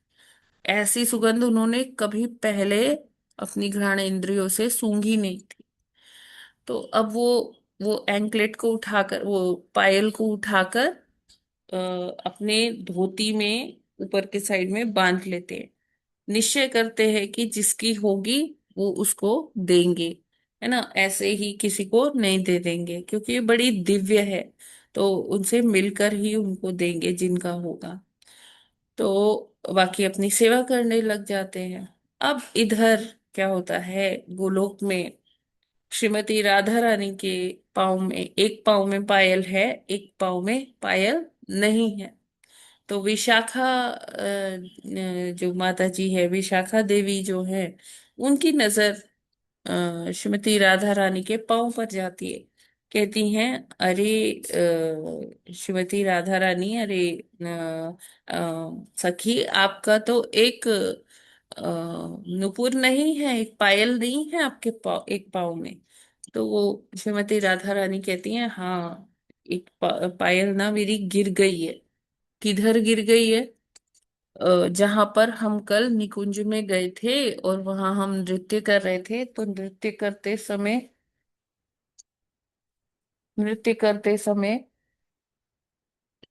ऐसी सुगंध उन्होंने कभी पहले अपनी घ्राण इंद्रियों से सूंघी नहीं थी। तो अब वो एंकलेट को उठाकर, वो पायल को उठाकर अ, अपने धोती में ऊपर के साइड में बांध लेते हैं। निश्चय करते हैं कि जिसकी होगी वो उसको देंगे, है ना, ऐसे ही किसी को नहीं दे देंगे, क्योंकि ये बड़ी दिव्य है। तो उनसे मिलकर ही उनको देंगे जिनका होगा। तो बाकी अपनी सेवा करने लग जाते हैं। अब इधर क्या होता है, गोलोक में श्रीमती राधा रानी के पाँव में, एक पाँव में पायल है, एक पाँव में पायल नहीं है। तो विशाखा जो माता जी है, विशाखा देवी जो है, उनकी नजर श्रीमती राधा रानी के पांव पर जाती है। कहती हैं, अरे श्रीमती राधा रानी, अरे सखी, आपका तो एक नुपुर नहीं है, एक पायल नहीं है आपके पाँव, एक पाँव में। तो वो श्रीमती राधा रानी कहती हैं, हाँ, एक पायल ना मेरी गिर गई है। किधर गिर गई है? जहां पर हम कल निकुंज में गए थे और वहां हम नृत्य कर रहे थे, तो नृत्य करते समय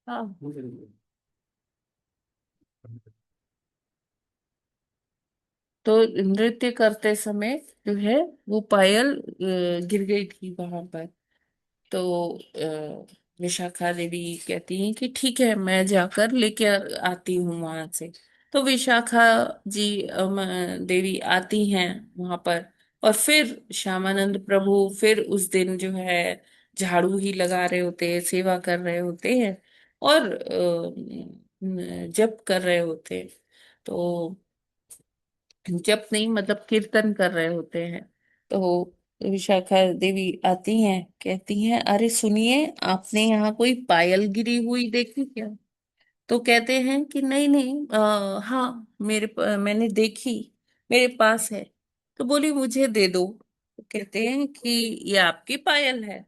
हाँ, तो नृत्य करते समय जो है वो पायल गिर गई थी वहां पर। तो विशाखा देवी कहती हैं कि ठीक है, मैं जाकर लेके आती हूँ वहां से। तो विशाखा जी देवी आती हैं वहां पर। और फिर श्यामानंद प्रभु फिर उस दिन जो है झाड़ू ही लगा रहे होते हैं, सेवा कर रहे होते हैं, और जप कर रहे होते हैं। तो जप नहीं, मतलब कीर्तन कर रहे होते हैं। तो विशाखा देवी आती हैं, कहती हैं, अरे सुनिए, आपने यहाँ कोई पायल गिरी हुई देखी क्या? तो कहते हैं कि नहीं नहीं, हाँ, मैंने देखी, मेरे पास है। तो बोली, मुझे दे दो। तो कहते हैं कि ये आपकी पायल है?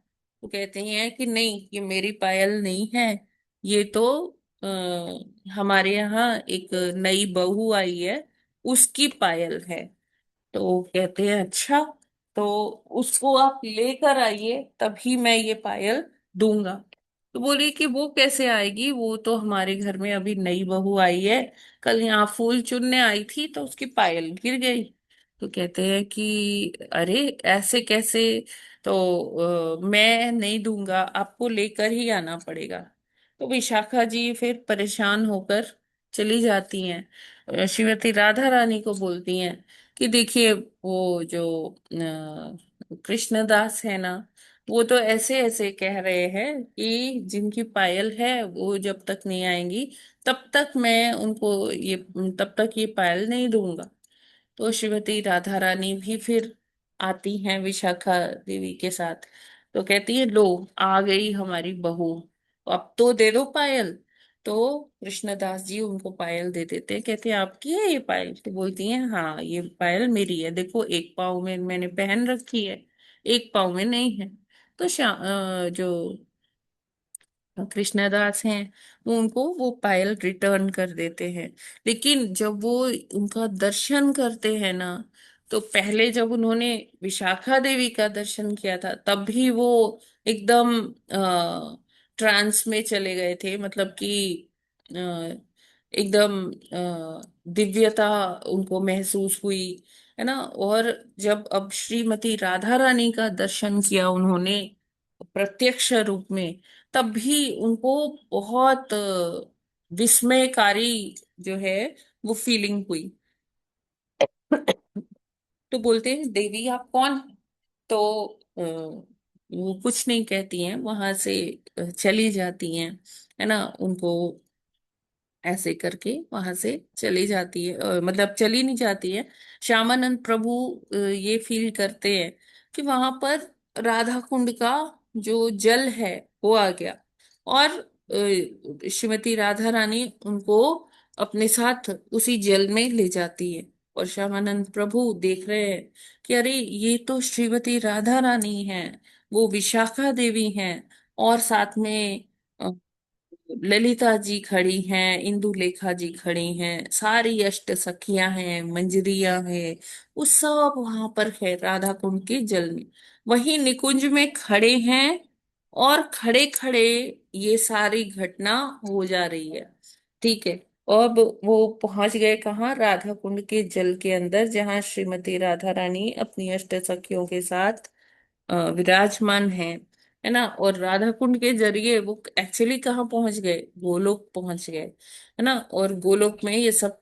तो कहते हैं कि नहीं, ये मेरी पायल नहीं है, ये तो हमारे यहाँ एक नई बहू आई है, उसकी पायल है। तो वो कहते हैं, अच्छा, तो उसको आप लेकर आइए, तभी मैं ये पायल दूंगा। तो बोली कि वो कैसे आएगी, वो तो हमारे घर में अभी नई बहू आई है, कल यहाँ फूल चुनने आई थी तो उसकी पायल गिर गई। तो कहते हैं कि अरे, ऐसे कैसे? तो मैं नहीं दूंगा, आपको लेकर ही आना पड़ेगा। तो विशाखा जी फिर परेशान होकर चली जाती हैं। श्रीमती राधा रानी को बोलती हैं कि देखिए, वो जो कृष्णदास है ना, वो तो ऐसे ऐसे कह रहे हैं कि जिनकी पायल है वो जब तक नहीं आएंगी, तब तक मैं उनको ये तब तक ये पायल नहीं दूंगा। तो श्रीमती राधा रानी भी फिर आती हैं विशाखा देवी के साथ। तो कहती है, लो, आ गई हमारी बहू, अब तो दे दो पायल। तो कृष्णदास जी उनको पायल दे देते हैं। कहते हैं, आपकी है ये पायल? तो बोलती हैं, हाँ, ये पायल मेरी है, देखो, एक पाँव में मैंने पहन रखी है, एक पाँव में नहीं है। तो जो कृष्णदास हैं, वो उनको वो पायल रिटर्न कर देते हैं। लेकिन जब वो उनका दर्शन करते हैं ना, तो पहले जब उन्होंने विशाखा देवी का दर्शन किया था, तब भी वो एकदम ट्रांस में चले गए थे, मतलब कि अ, एकदम दिव्यता उनको महसूस हुई, है ना। और जब अब श्रीमती राधा रानी का दर्शन किया उन्होंने प्रत्यक्ष रूप में, तब भी उनको बहुत विस्मयकारी जो है वो फीलिंग हुई। तो बोलते हैं, देवी आप कौन हैं? तो वो कुछ नहीं कहती हैं, वहां से चली जाती हैं, है ना। उनको ऐसे करके वहां से चली जाती है, मतलब चली नहीं जाती है। श्यामानंद प्रभु ये फील करते हैं कि वहां पर राधा कुंड का जो जल है वो आ गया, और श्रीमती राधा रानी उनको अपने साथ उसी जल में ले जाती है। और श्यामानंद प्रभु देख रहे हैं कि अरे, ये तो श्रीमती राधा रानी है, वो विशाखा देवी हैं, और साथ में ललिता जी खड़ी हैं, इंदुलेखा जी खड़ी हैं, सारी अष्ट सखियां हैं, मंजरियां हैं, वो सब वहां पर है राधा कुंड के जल में, वही निकुंज में खड़े हैं। और खड़े खड़े ये सारी घटना हो जा रही है। ठीक है। अब वो पहुंच गए कहाँ? राधा कुंड के जल के अंदर, जहां श्रीमती राधा रानी अपनी अष्ट सखियों के साथ विराजमान है ना। और राधा कुंड के जरिए वो एक्चुअली कहाँ पहुंच गए? गोलोक पहुंच गए, है ना। और गोलोक में ये सब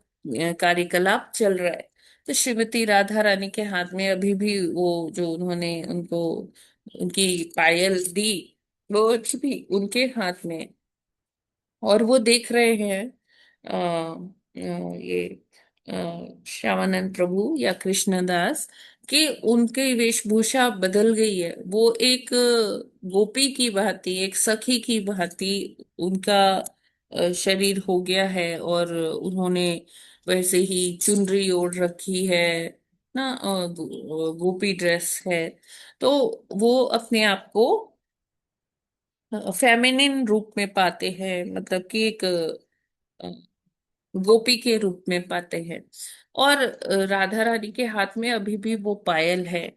कार्यकलाप चल रहा है। तो श्रीमती राधा रानी के हाथ में अभी भी वो जो उन्होंने उनको उनकी पायल दी, वो अभी भी उनके हाथ में है। और वो देख रहे हैं ये श्यामानंद प्रभु या कृष्णदास कि उनकी वेशभूषा बदल गई है। वो एक गोपी की भांति, एक सखी की भांति उनका शरीर हो गया है, और उन्होंने वैसे ही चुनरी ओढ़ रखी है ना, गोपी ड्रेस है। तो वो अपने आप को फेमिनिन रूप में पाते हैं, मतलब कि एक गोपी के रूप में पाते हैं। और राधा रानी के हाथ में अभी भी वो पायल है।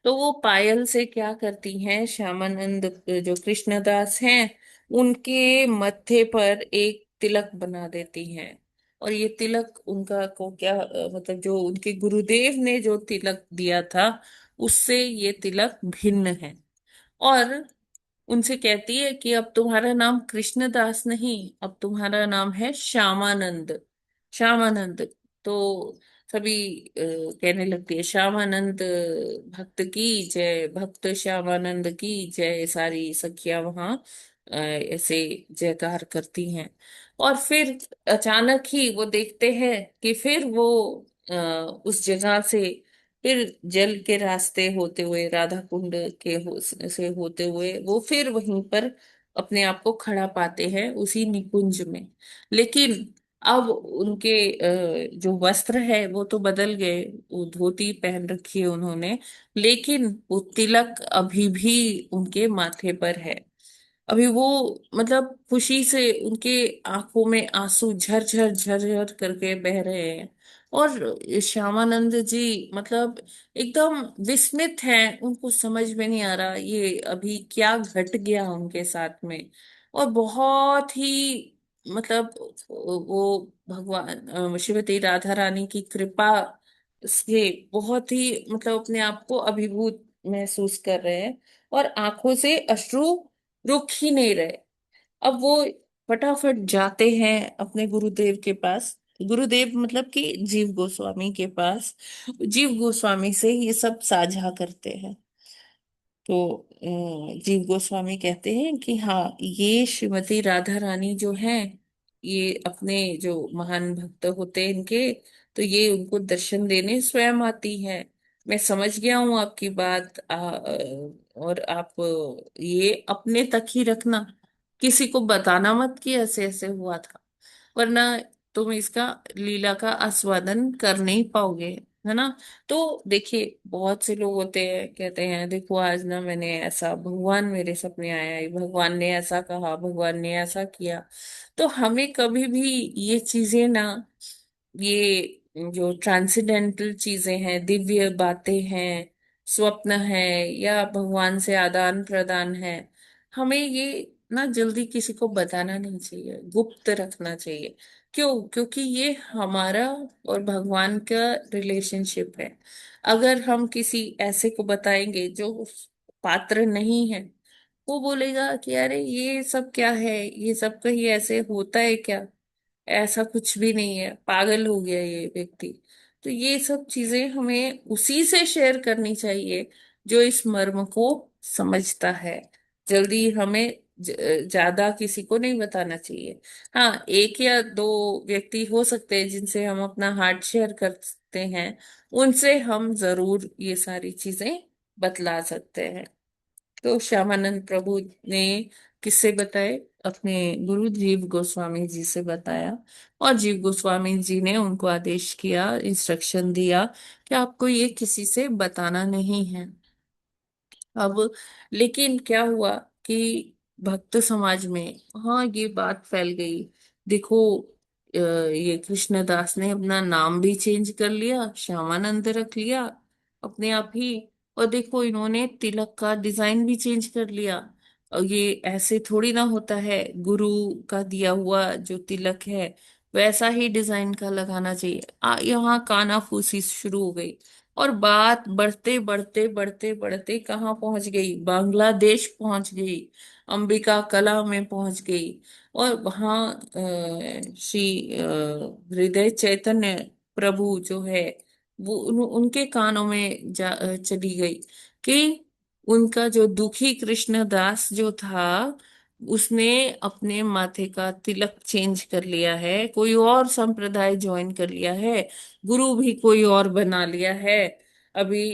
तो वो पायल से क्या करती हैं श्यामानंद, जो कृष्णदास हैं, उनके मत्थे पर एक तिलक बना देती हैं। और ये तिलक उनका को क्या मतलब जो उनके गुरुदेव ने जो तिलक दिया था, उससे ये तिलक भिन्न है। और उनसे कहती है कि अब तुम्हारा नाम कृष्णदास नहीं, अब तुम्हारा नाम है श्यामानंद। श्यामानंद। तो सभी कहने लगती है श्यामानंद भक्त की जय, भक्त श्यामानंद की जय। सारी सखियां वहां ऐसे जयकार करती हैं। और फिर अचानक ही वो देखते हैं कि फिर वो अ, उस जगह से, फिर जल के रास्ते होते हुए, राधा कुंड के से होते हुए वो फिर वहीं पर अपने आप को खड़ा पाते हैं, उसी निकुंज में। लेकिन अब उनके जो वस्त्र है वो तो बदल गए, वो धोती पहन रखी है उन्होंने, लेकिन वो तिलक अभी भी उनके माथे पर है। अभी वो मतलब खुशी से उनके आंखों में आंसू झरझर झरझर करके बह रहे हैं। और श्यामानंद जी मतलब एकदम विस्मित हैं, उनको समझ में नहीं आ रहा ये अभी क्या घट गया उनके साथ में। और बहुत ही मतलब वो भगवान श्रीमती राधा रानी की कृपा से बहुत ही मतलब अपने आप को अभिभूत महसूस कर रहे हैं, और आंखों से अश्रु रुक ही नहीं रहे। अब वो फटाफट जाते हैं अपने गुरुदेव के पास, गुरुदेव मतलब कि जीव गोस्वामी के पास। जीव गोस्वामी से ये सब साझा करते हैं। तो जीव गोस्वामी कहते हैं कि हाँ, ये श्रीमती राधा रानी जो है, ये अपने जो महान भक्त होते हैं इनके, तो ये उनको दर्शन देने स्वयं आती है। मैं समझ गया हूँ आपकी बात, और आप ये अपने तक ही रखना, किसी को बताना मत कि ऐसे ऐसे हुआ था, वरना तुम इसका लीला का आस्वादन कर नहीं पाओगे, है ना। तो देखिए, बहुत से लोग होते हैं कहते हैं देखो आज ना मैंने ऐसा, भगवान मेरे सपने आया, भगवान ने ऐसा कहा, भगवान ने ऐसा किया। तो हमें कभी भी ये चीजें ना, ये जो ट्रांसेंडेंटल चीजें हैं, दिव्य बातें हैं, स्वप्न है, या भगवान से आदान प्रदान है, हमें ये ना जल्दी किसी को बताना नहीं चाहिए, गुप्त रखना चाहिए। क्यों? क्योंकि ये हमारा और भगवान का रिलेशनशिप है। अगर हम किसी ऐसे को बताएंगे जो उस पात्र नहीं है, वो बोलेगा कि अरे ये सब क्या है, ये सब कहीं ऐसे होता है क्या, ऐसा कुछ भी नहीं है, पागल हो गया ये व्यक्ति। तो ये सब चीजें हमें उसी से शेयर करनी चाहिए जो इस मर्म को समझता है। जल्दी हमें ज्यादा किसी को नहीं बताना चाहिए। हाँ, एक या दो व्यक्ति हो सकते हैं जिनसे हम अपना हार्ट शेयर कर सकते हैं, उनसे हम जरूर ये सारी चीजें बतला सकते हैं। तो श्यामानंद प्रभु ने किससे बताए? अपने गुरु जीव गोस्वामी जी से बताया। और जीव गोस्वामी जी ने उनको आदेश किया, इंस्ट्रक्शन दिया कि आपको ये किसी से बताना नहीं है। अब लेकिन क्या हुआ कि भक्त समाज में, हाँ, ये बात फैल गई। देखो, ये कृष्णदास ने अपना नाम भी चेंज कर लिया, श्यामानंद रख लिया अपने आप ही। और देखो, इन्होंने तिलक का डिजाइन भी चेंज कर लिया। और ये ऐसे थोड़ी ना होता है, गुरु का दिया हुआ जो तिलक है वैसा ही डिजाइन का लगाना चाहिए। यहाँ कानाफूसी शुरू हो गई। और बात बढ़ते बढ़ते बढ़ते बढ़ते कहाँ पहुंच गई? बांग्लादेश पहुंच गई, अंबिका कला में पहुंच गई। और वहाँ श्री हृदय चैतन्य प्रभु जो है, वो उनके कानों में चली गई कि उनका जो दुखी कृष्णदास जो था, उसने अपने माथे का तिलक चेंज कर लिया है, कोई और संप्रदाय ज्वाइन कर लिया है, गुरु भी कोई और बना लिया है। अभी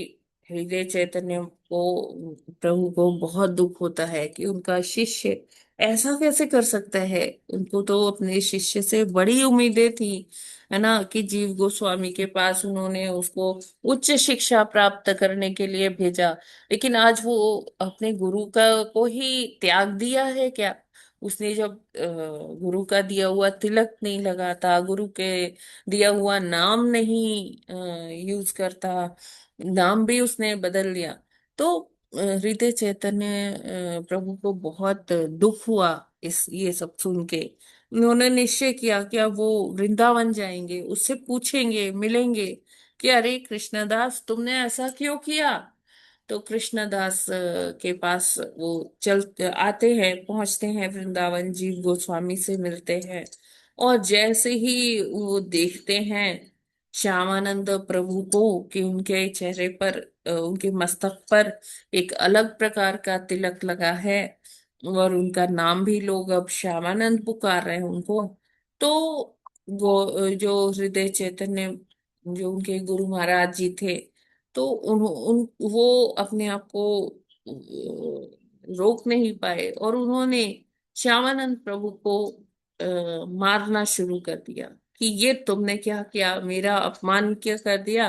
हृदय चैतन्य को, प्रभु को बहुत दुख होता है कि उनका शिष्य ऐसा कैसे कर सकता है। उनको तो अपने शिष्य से बड़ी उम्मीदें थी, है ना, कि जीव गोस्वामी के पास उन्होंने उसको उच्च शिक्षा प्राप्त करने के लिए भेजा, लेकिन आज वो अपने गुरु का को ही त्याग दिया है क्या। उसने जब गुरु का दिया हुआ तिलक नहीं लगाता, गुरु के दिया हुआ नाम नहीं यूज करता, नाम भी उसने बदल दिया, तो हृदय चैतन्य प्रभु को बहुत दुख हुआ इस ये सब सुन के। उन्होंने निश्चय किया कि अब वो वृंदावन जाएंगे, उससे पूछेंगे, मिलेंगे कि अरे कृष्णदास तुमने ऐसा क्यों किया। तो कृष्णदास के पास वो चल आते हैं, पहुंचते हैं वृंदावन, जीव गोस्वामी से मिलते हैं। और जैसे ही वो देखते हैं श्यामानंद प्रभु को कि उनके चेहरे पर, उनके मस्तक पर एक अलग प्रकार का तिलक लगा है, और उनका नाम भी लोग अब श्यामानंद पुकार रहे हैं उनको, तो वो जो हृदय चैतन्य, जो उनके गुरु महाराज जी थे, तो वो अपने आप को रोक नहीं पाए, और उन्होंने श्यामानंद प्रभु को मारना शुरू कर दिया कि ये तुमने क्या किया, मेरा अपमान क्या कर दिया,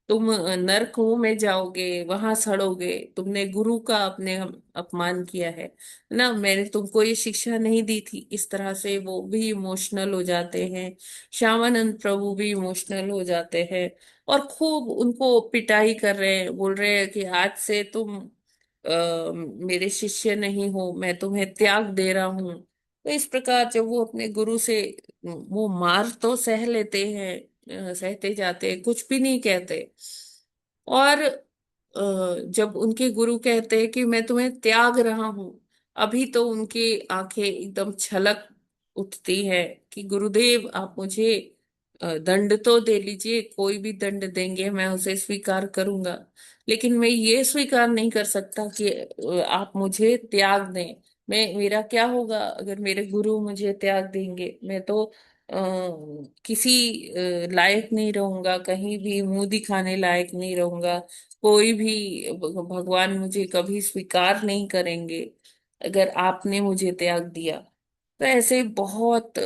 तुम नरकों में जाओगे, वहां सड़ोगे, तुमने गुरु का अपने अपमान किया है ना, मैंने तुमको ये शिक्षा नहीं दी थी। इस तरह से वो भी इमोशनल हो जाते हैं, श्यामानंद प्रभु भी इमोशनल हो जाते हैं, और खूब उनको पिटाई कर रहे हैं, बोल रहे हैं कि आज से तुम मेरे शिष्य नहीं हो, मैं तुम्हें त्याग दे रहा हूँ। तो इस प्रकार जब वो अपने गुरु से वो मार तो सह लेते हैं, सहते जाते हैं, कुछ भी नहीं कहते। और जब उनके गुरु कहते हैं कि मैं तुम्हें त्याग रहा हूं, अभी तो उनकी आंखें एकदम छलक उठती है कि गुरुदेव आप मुझे दंड तो दे लीजिए, कोई भी दंड देंगे मैं उसे स्वीकार करूंगा, लेकिन मैं ये स्वीकार नहीं कर सकता कि आप मुझे त्याग दें। मेरा क्या होगा अगर मेरे गुरु मुझे त्याग देंगे, मैं तो किसी लायक नहीं रहूंगा, कहीं भी मुंह दिखाने लायक नहीं रहूंगा, कोई भी भगवान मुझे कभी स्वीकार नहीं करेंगे अगर आपने मुझे त्याग दिया। तो ऐसे बहुत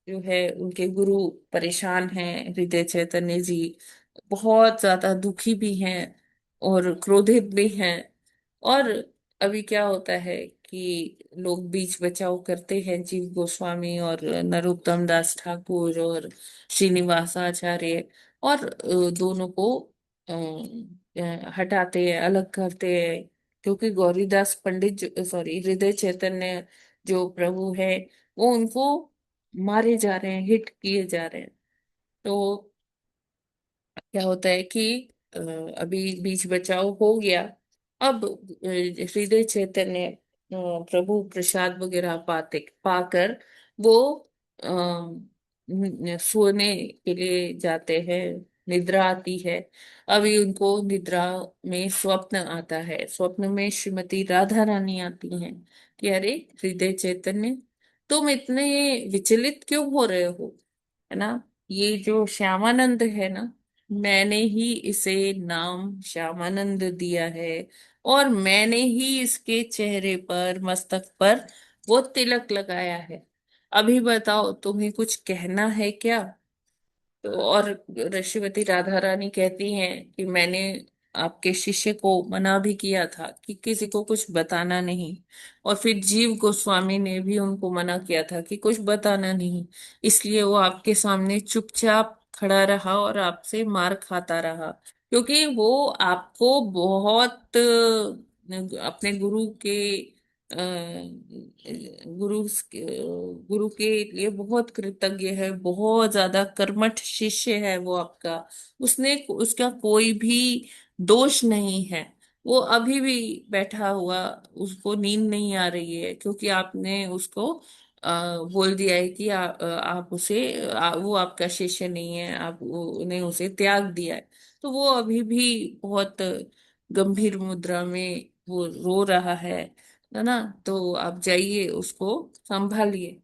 जो है उनके गुरु परेशान हैं, हृदय चैतन्य जी बहुत ज्यादा दुखी भी हैं और क्रोधित भी हैं। और अभी क्या होता है कि लोग बीच बचाव करते हैं, जीव गोस्वामी और नरोत्तम दास ठाकुर और श्रीनिवास आचार्य, और दोनों को हटाते हैं, अलग करते हैं, क्योंकि गौरीदास पंडित, सॉरी हृदय चैतन्य जो प्रभु है, वो उनको मारे जा रहे हैं, हिट किए जा रहे हैं। तो क्या होता है कि अ, अभी बीच बचाव हो गया। अब हृदय चैतन्य प्रभु प्रसाद वगैरह पाते पाकर वो सोने के लिए जाते हैं, निद्रा आती है। अभी उनको निद्रा में स्वप्न आता है, स्वप्न में श्रीमती राधा रानी आती हैं कि अरे हृदय चैतन्य तुम इतने विचलित क्यों हो रहे हो, है ना, ये जो श्यामानंद है ना, मैंने ही इसे नाम श्यामानंद दिया है, और मैंने ही इसके चेहरे पर, मस्तक पर वो तिलक लगाया है। अभी बताओ तुम्हें कुछ कहना है क्या। तो और श्रीमती राधा रानी कहती हैं कि मैंने आपके शिष्य को मना भी किया था कि किसी को कुछ बताना नहीं, और फिर जीव गोस्वामी ने भी उनको मना किया था कि कुछ बताना नहीं, इसलिए वो आपके सामने चुपचाप खड़ा रहा और आपसे मार खाता रहा, क्योंकि वो आपको बहुत अपने गुरु के गुरु गुरु के लिए बहुत कृतज्ञ है, बहुत ज्यादा कर्मठ शिष्य है वो आपका, उसने उसका कोई भी दोष नहीं है। वो अभी भी बैठा हुआ, उसको नींद नहीं आ रही है क्योंकि आपने उसको बोल दिया है कि आप उसे वो आपका शिष्य नहीं है, ने उसे त्याग दिया है। तो वो अभी भी बहुत गंभीर मुद्रा में वो रो रहा है, है ना। तो आप जाइए, उसको संभालिए।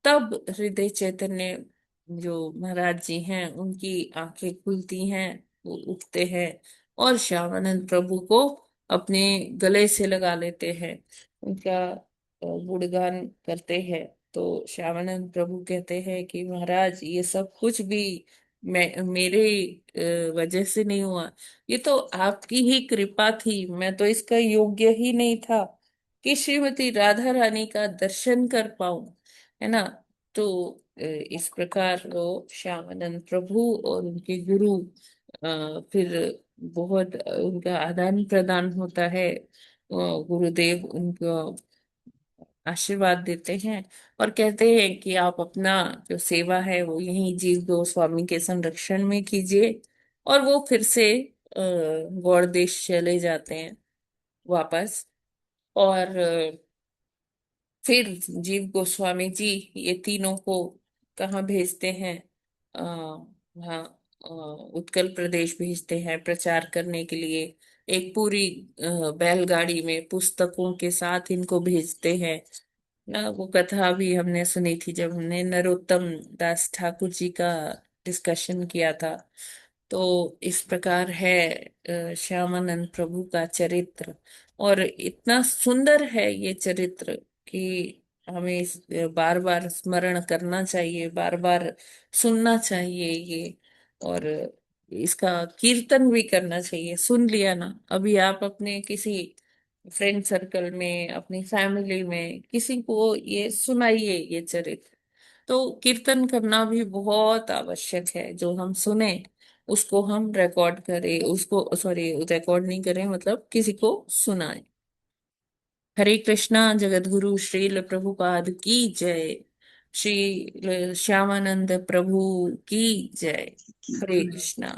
तब हृदय चैतन्य जो महाराज जी हैं, उनकी आंखें खुलती हैं, वो उठते हैं और श्यामानंद प्रभु को अपने गले से लगा लेते हैं, उनका गुणगान करते हैं। तो श्यामानंद प्रभु कहते हैं कि महाराज, ये सब कुछ भी मैं मेरे वजह से नहीं हुआ, ये तो आपकी ही कृपा थी। मैं तो इसका योग्य ही नहीं था कि श्रीमती राधा रानी का दर्शन कर पाऊं, है ना। तो इस प्रकार वो श्यामानंद प्रभु और उनके गुरु फिर बहुत उनका आदान प्रदान होता है। गुरुदेव उनको आशीर्वाद देते हैं और कहते हैं कि आप अपना जो सेवा है वो यहीं जीव गोस्वामी के संरक्षण में कीजिए। और वो फिर से गौड़ देश चले जाते हैं वापस। और फिर जीव गोस्वामी जी ये तीनों को कहाँ भेजते हैं? वहाँ उत्कल प्रदेश भेजते हैं प्रचार करने के लिए। एक पूरी बैलगाड़ी में पुस्तकों के साथ इनको भेजते हैं ना। वो कथा भी हमने सुनी थी जब हमने नरोत्तम दास ठाकुर जी का डिस्कशन किया था। तो इस प्रकार है श्यामानंद प्रभु का चरित्र। और इतना सुंदर है ये चरित्र कि हमें इस बार बार स्मरण करना चाहिए, बार बार सुनना चाहिए ये। और इसका कीर्तन भी करना चाहिए। सुन लिया ना, अभी आप अपने किसी फ्रेंड सर्कल में, अपनी फैमिली में किसी को ये सुनाइए ये चरित्र। तो कीर्तन करना भी बहुत आवश्यक है। जो हम सुने उसको हम रिकॉर्ड करें, उसको सॉरी रिकॉर्ड नहीं करें, मतलब किसी को सुनाए। हरे कृष्णा। जगत गुरु श्रील प्रभुपाद की जय। श्री श्यामानंद प्रभु की जय। हरे कृष्णा।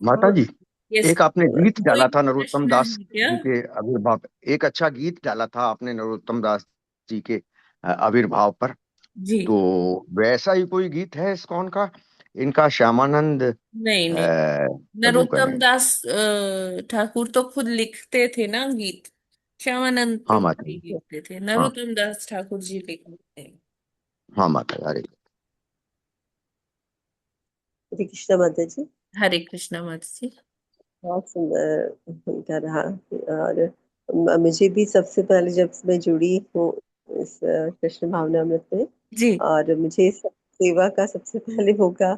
माता जी, यस। एक आपने गीत कोई डाला था नरोत्तम प्रश्न दास है क्या? जी के आविर्भाव। एक अच्छा गीत डाला था आपने नरोत्तम दास जी के आविर्भाव पर। जी। तो वैसा ही कोई गीत है इस्कॉन का, इनका श्यामानंद नहीं नहीं, प्रभु का नरोत्तम नहीं? दास ठाकुर तो खुद लिखते थे ना गीत। श्यामानंद हाँ प्रभु माता जी जी। लिखते थे, हाँ। नरोत्तम दास ठाकुर जी लिखते थे। हाँ माता जी, अरे। हरे कृष्णा माता जी। हरे कृष्णा माता जी। बहुत सुंदर उनका रहा। और मुझे भी सबसे पहले जब मैं जुड़ी हूँ इस कृष्ण भावनामृत में, जी। और मुझे इस सेवा का सबसे पहले मौका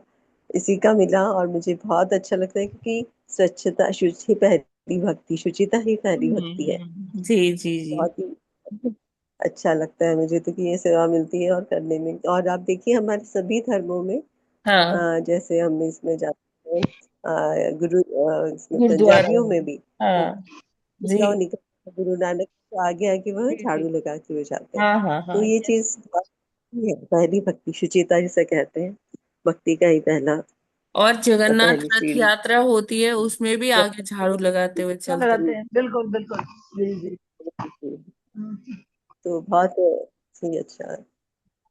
इसी का मिला, और मुझे बहुत अच्छा लगता है क्योंकि स्वच्छता शुचि पहली भक्ति, शुचिता ही पहली भक्ति है। जी जी जी। बहुत ही अच्छा लगता है मुझे तो कि ये सेवा मिलती है और करने में। और आप देखिए हमारे सभी धर्मों में हाँ। जैसे हम इसमें जाते हैं इसमें गुरुद्वारा पंजाबियों में में। भी हाँ। जी जाओ निकल, गुरु नानक तो आगे आगे वह जी जी। झाड़ू लगा के वो जाते हैं। हाँ हाँ तो हाँ। ये चीज बहुत ही है, पहली भक्ति शुचिता जिसे कहते हैं, भक्ति का ही पहला और जगन्नाथ पहली रथ सीढ़ी। यात्रा होती है, उसमें भी आगे झाड़ू लगाते हुए हाँ, चलते लगाते हैं। हैं, बिल्कुल बिल्कुल। जी जी। हम्म, तो बहुत ही अच्छा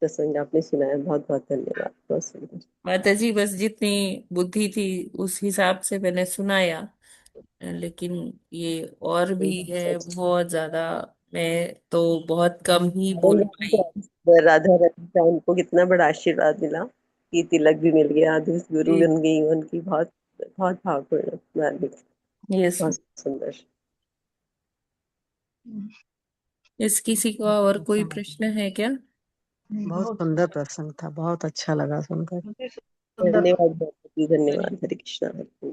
प्रसंग आपने सुनाया, बहुत बहुत धन्यवाद, बहुत सुंदर। माता जी, बस जितनी बुद्धि थी उस हिसाब से मैंने सुनाया। लेकिन ये और भी है सच। बहुत ज्यादा। मैं तो बहुत कम ही बोल पाई। राधा राधा उनको कितना बड़ा आशीर्वाद मिला कि तिलक भी मिल गया, दूसरी गुरु जी। बन गई उनकी। बहुत बहुत भावपूर्ण धार्मिक, यस। बहुत सुंदर। इस किसी को और कोई प्रश्न है क्या? बहुत बहुत सुंदर सुंदर, प्रसंग था, बहुत अच्छा लगा सुनकर। बहुत ही सुंदर धन्यवाद, प्रसंग। बहुत ही धन्यवाद। हरे कृष्णा, हरे कृष्णा।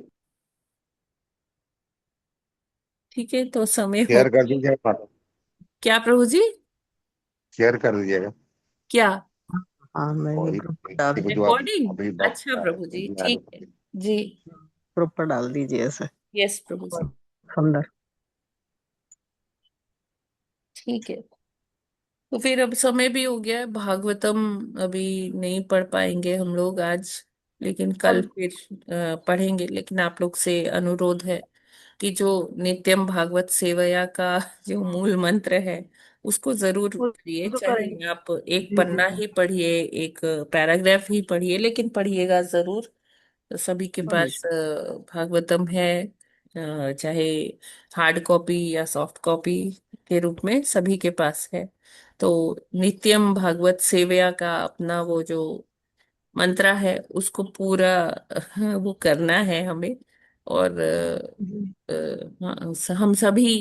ठीक है, तो समय हो शेयर कर दीजिए माता। क्या प्रभु जी? शेयर कर दीजिएगा। क्या? हाँ, मैं ये वही ग्रुप पर डाल देखो दी, जो आप रिकॉर्डिंग? अभी बात अच्छा प्रभु जी, अभी आ ठीक है। रहे थे। जी। ग्रुप पर डाल दीजिए ऐसे। यस प्रभु जी। बहुत सुंदर। ठीक है। तो फिर अब समय भी हो गया है, भागवतम अभी नहीं पढ़ पाएंगे हम लोग आज, लेकिन कल अब फिर पढ़ेंगे। लेकिन आप लोग से अनुरोध है कि जो नित्यम भागवत सेवया का जो मूल मंत्र है उसको जरूर पढ़िए। वो तो करेंगे। चाहे आप एक जी जी पन्ना ही पढ़िए, एक पैराग्राफ ही पढ़िए, लेकिन पढ़िएगा जरूर। तो सभी के हाँ, पास भागवतम है चाहे हार्ड कॉपी या सॉफ्ट कॉपी के रूप में सभी के पास है। तो नित्यम भागवत सेवया का अपना वो जो मंत्रा है उसको पूरा वो करना है हमें। और हाँ, हम सभी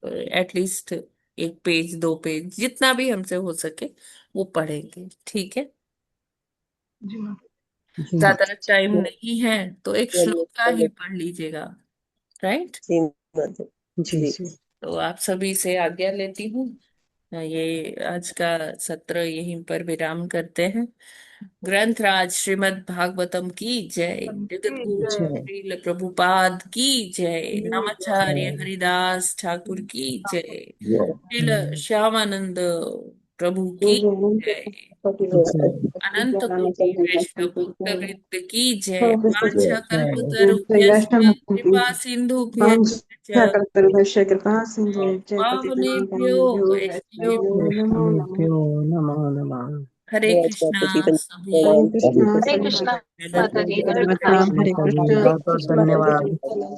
एटलीस्ट एक पेज दो पेज जितना भी हमसे हो सके वो पढ़ेंगे, ठीक है। जी माँ। जी ज्यादा टाइम जी नहीं है तो एक श्लोक का ही पढ़ लीजिएगा, राइट। माता जी जी। जी। तो आप सभी से आज्ञा लेती हूँ। ये आज का सत्र यहीं पर विराम करते हैं। ग्रंथराज श्रीमद् भागवतम की जय। जगत गुरु जय श्रील प्रभुपाद की जय। नामाचार्य जय हरिदास ठाकुर की जय। श्रील जय श्यामानंद प्रभु की जय। जय अनंत कोटि वैष्णव भक्त वृंद की जय। वांछा जय कल्पतरुभ्यश्च कृपा सिंधुभ्य कृपा सिंधु जय पावनेभ्यो वैष्णवेभ्यो वैष्णवेभ्यो नमो नमः। हरे कृष्णा माता जी सभी। हरे प्रणाम। कृष्णा हरे सभी कृष्णा माता माता जी, हरे माता कृष्णा। हरे माता जी कृष्णा बहुत बहुत धन्यवाद।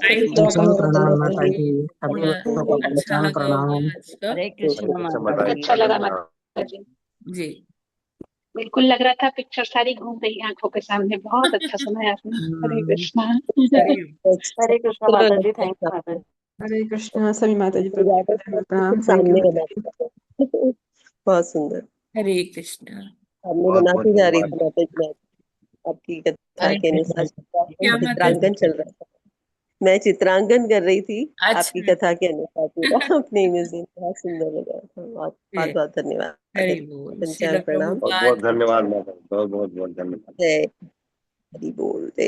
Thank you. साष्टांग प्रणाम माता जी, सभी थोड़ा लोगों को अच्छा साष्टांग लगा होगा प्रणाम। आज का। हरे हरे कृष्णा कृष्ण माता माता जी, जी। अच्छा लगा माता जी। जी। बिल्कुल लग रहा था पिक्चर सारी घूम रही आंखों के सामने। बहुत अच्छा सुनाया आपने। हरे हम्म, कृष्णा। सही। हरे कृष्णा माता जी, थैंक यू माता जी। हरे कृष्णा सभी माता जी प्रणाम। थैंक यू सामने माता जी। बना बहुत सुंदर। हरे कृष्णा। सामने बहुत बहुत बनाती जा रही धन्यवाद। थी माता जी। मैं आपकी कथा हरे के कृष्णा। अनुसार क्या माता चित्रांकन जी। चल रहा था। मैं चित्रांकन कर रही थी आपकी अच्छा। कथा के अनुसार पूरा अपने इमेज में। बहुत सुंदर लग रहा था। बहुत बहुत बहुत धन्यवाद। हरि बोल। श्रील पंचांग प्रणाम। बहुत बहुत प्रभुपाद। धन्यवाद माता जी, बहुत बहुत बहुत धन्यवाद। जय हरि बोल। जय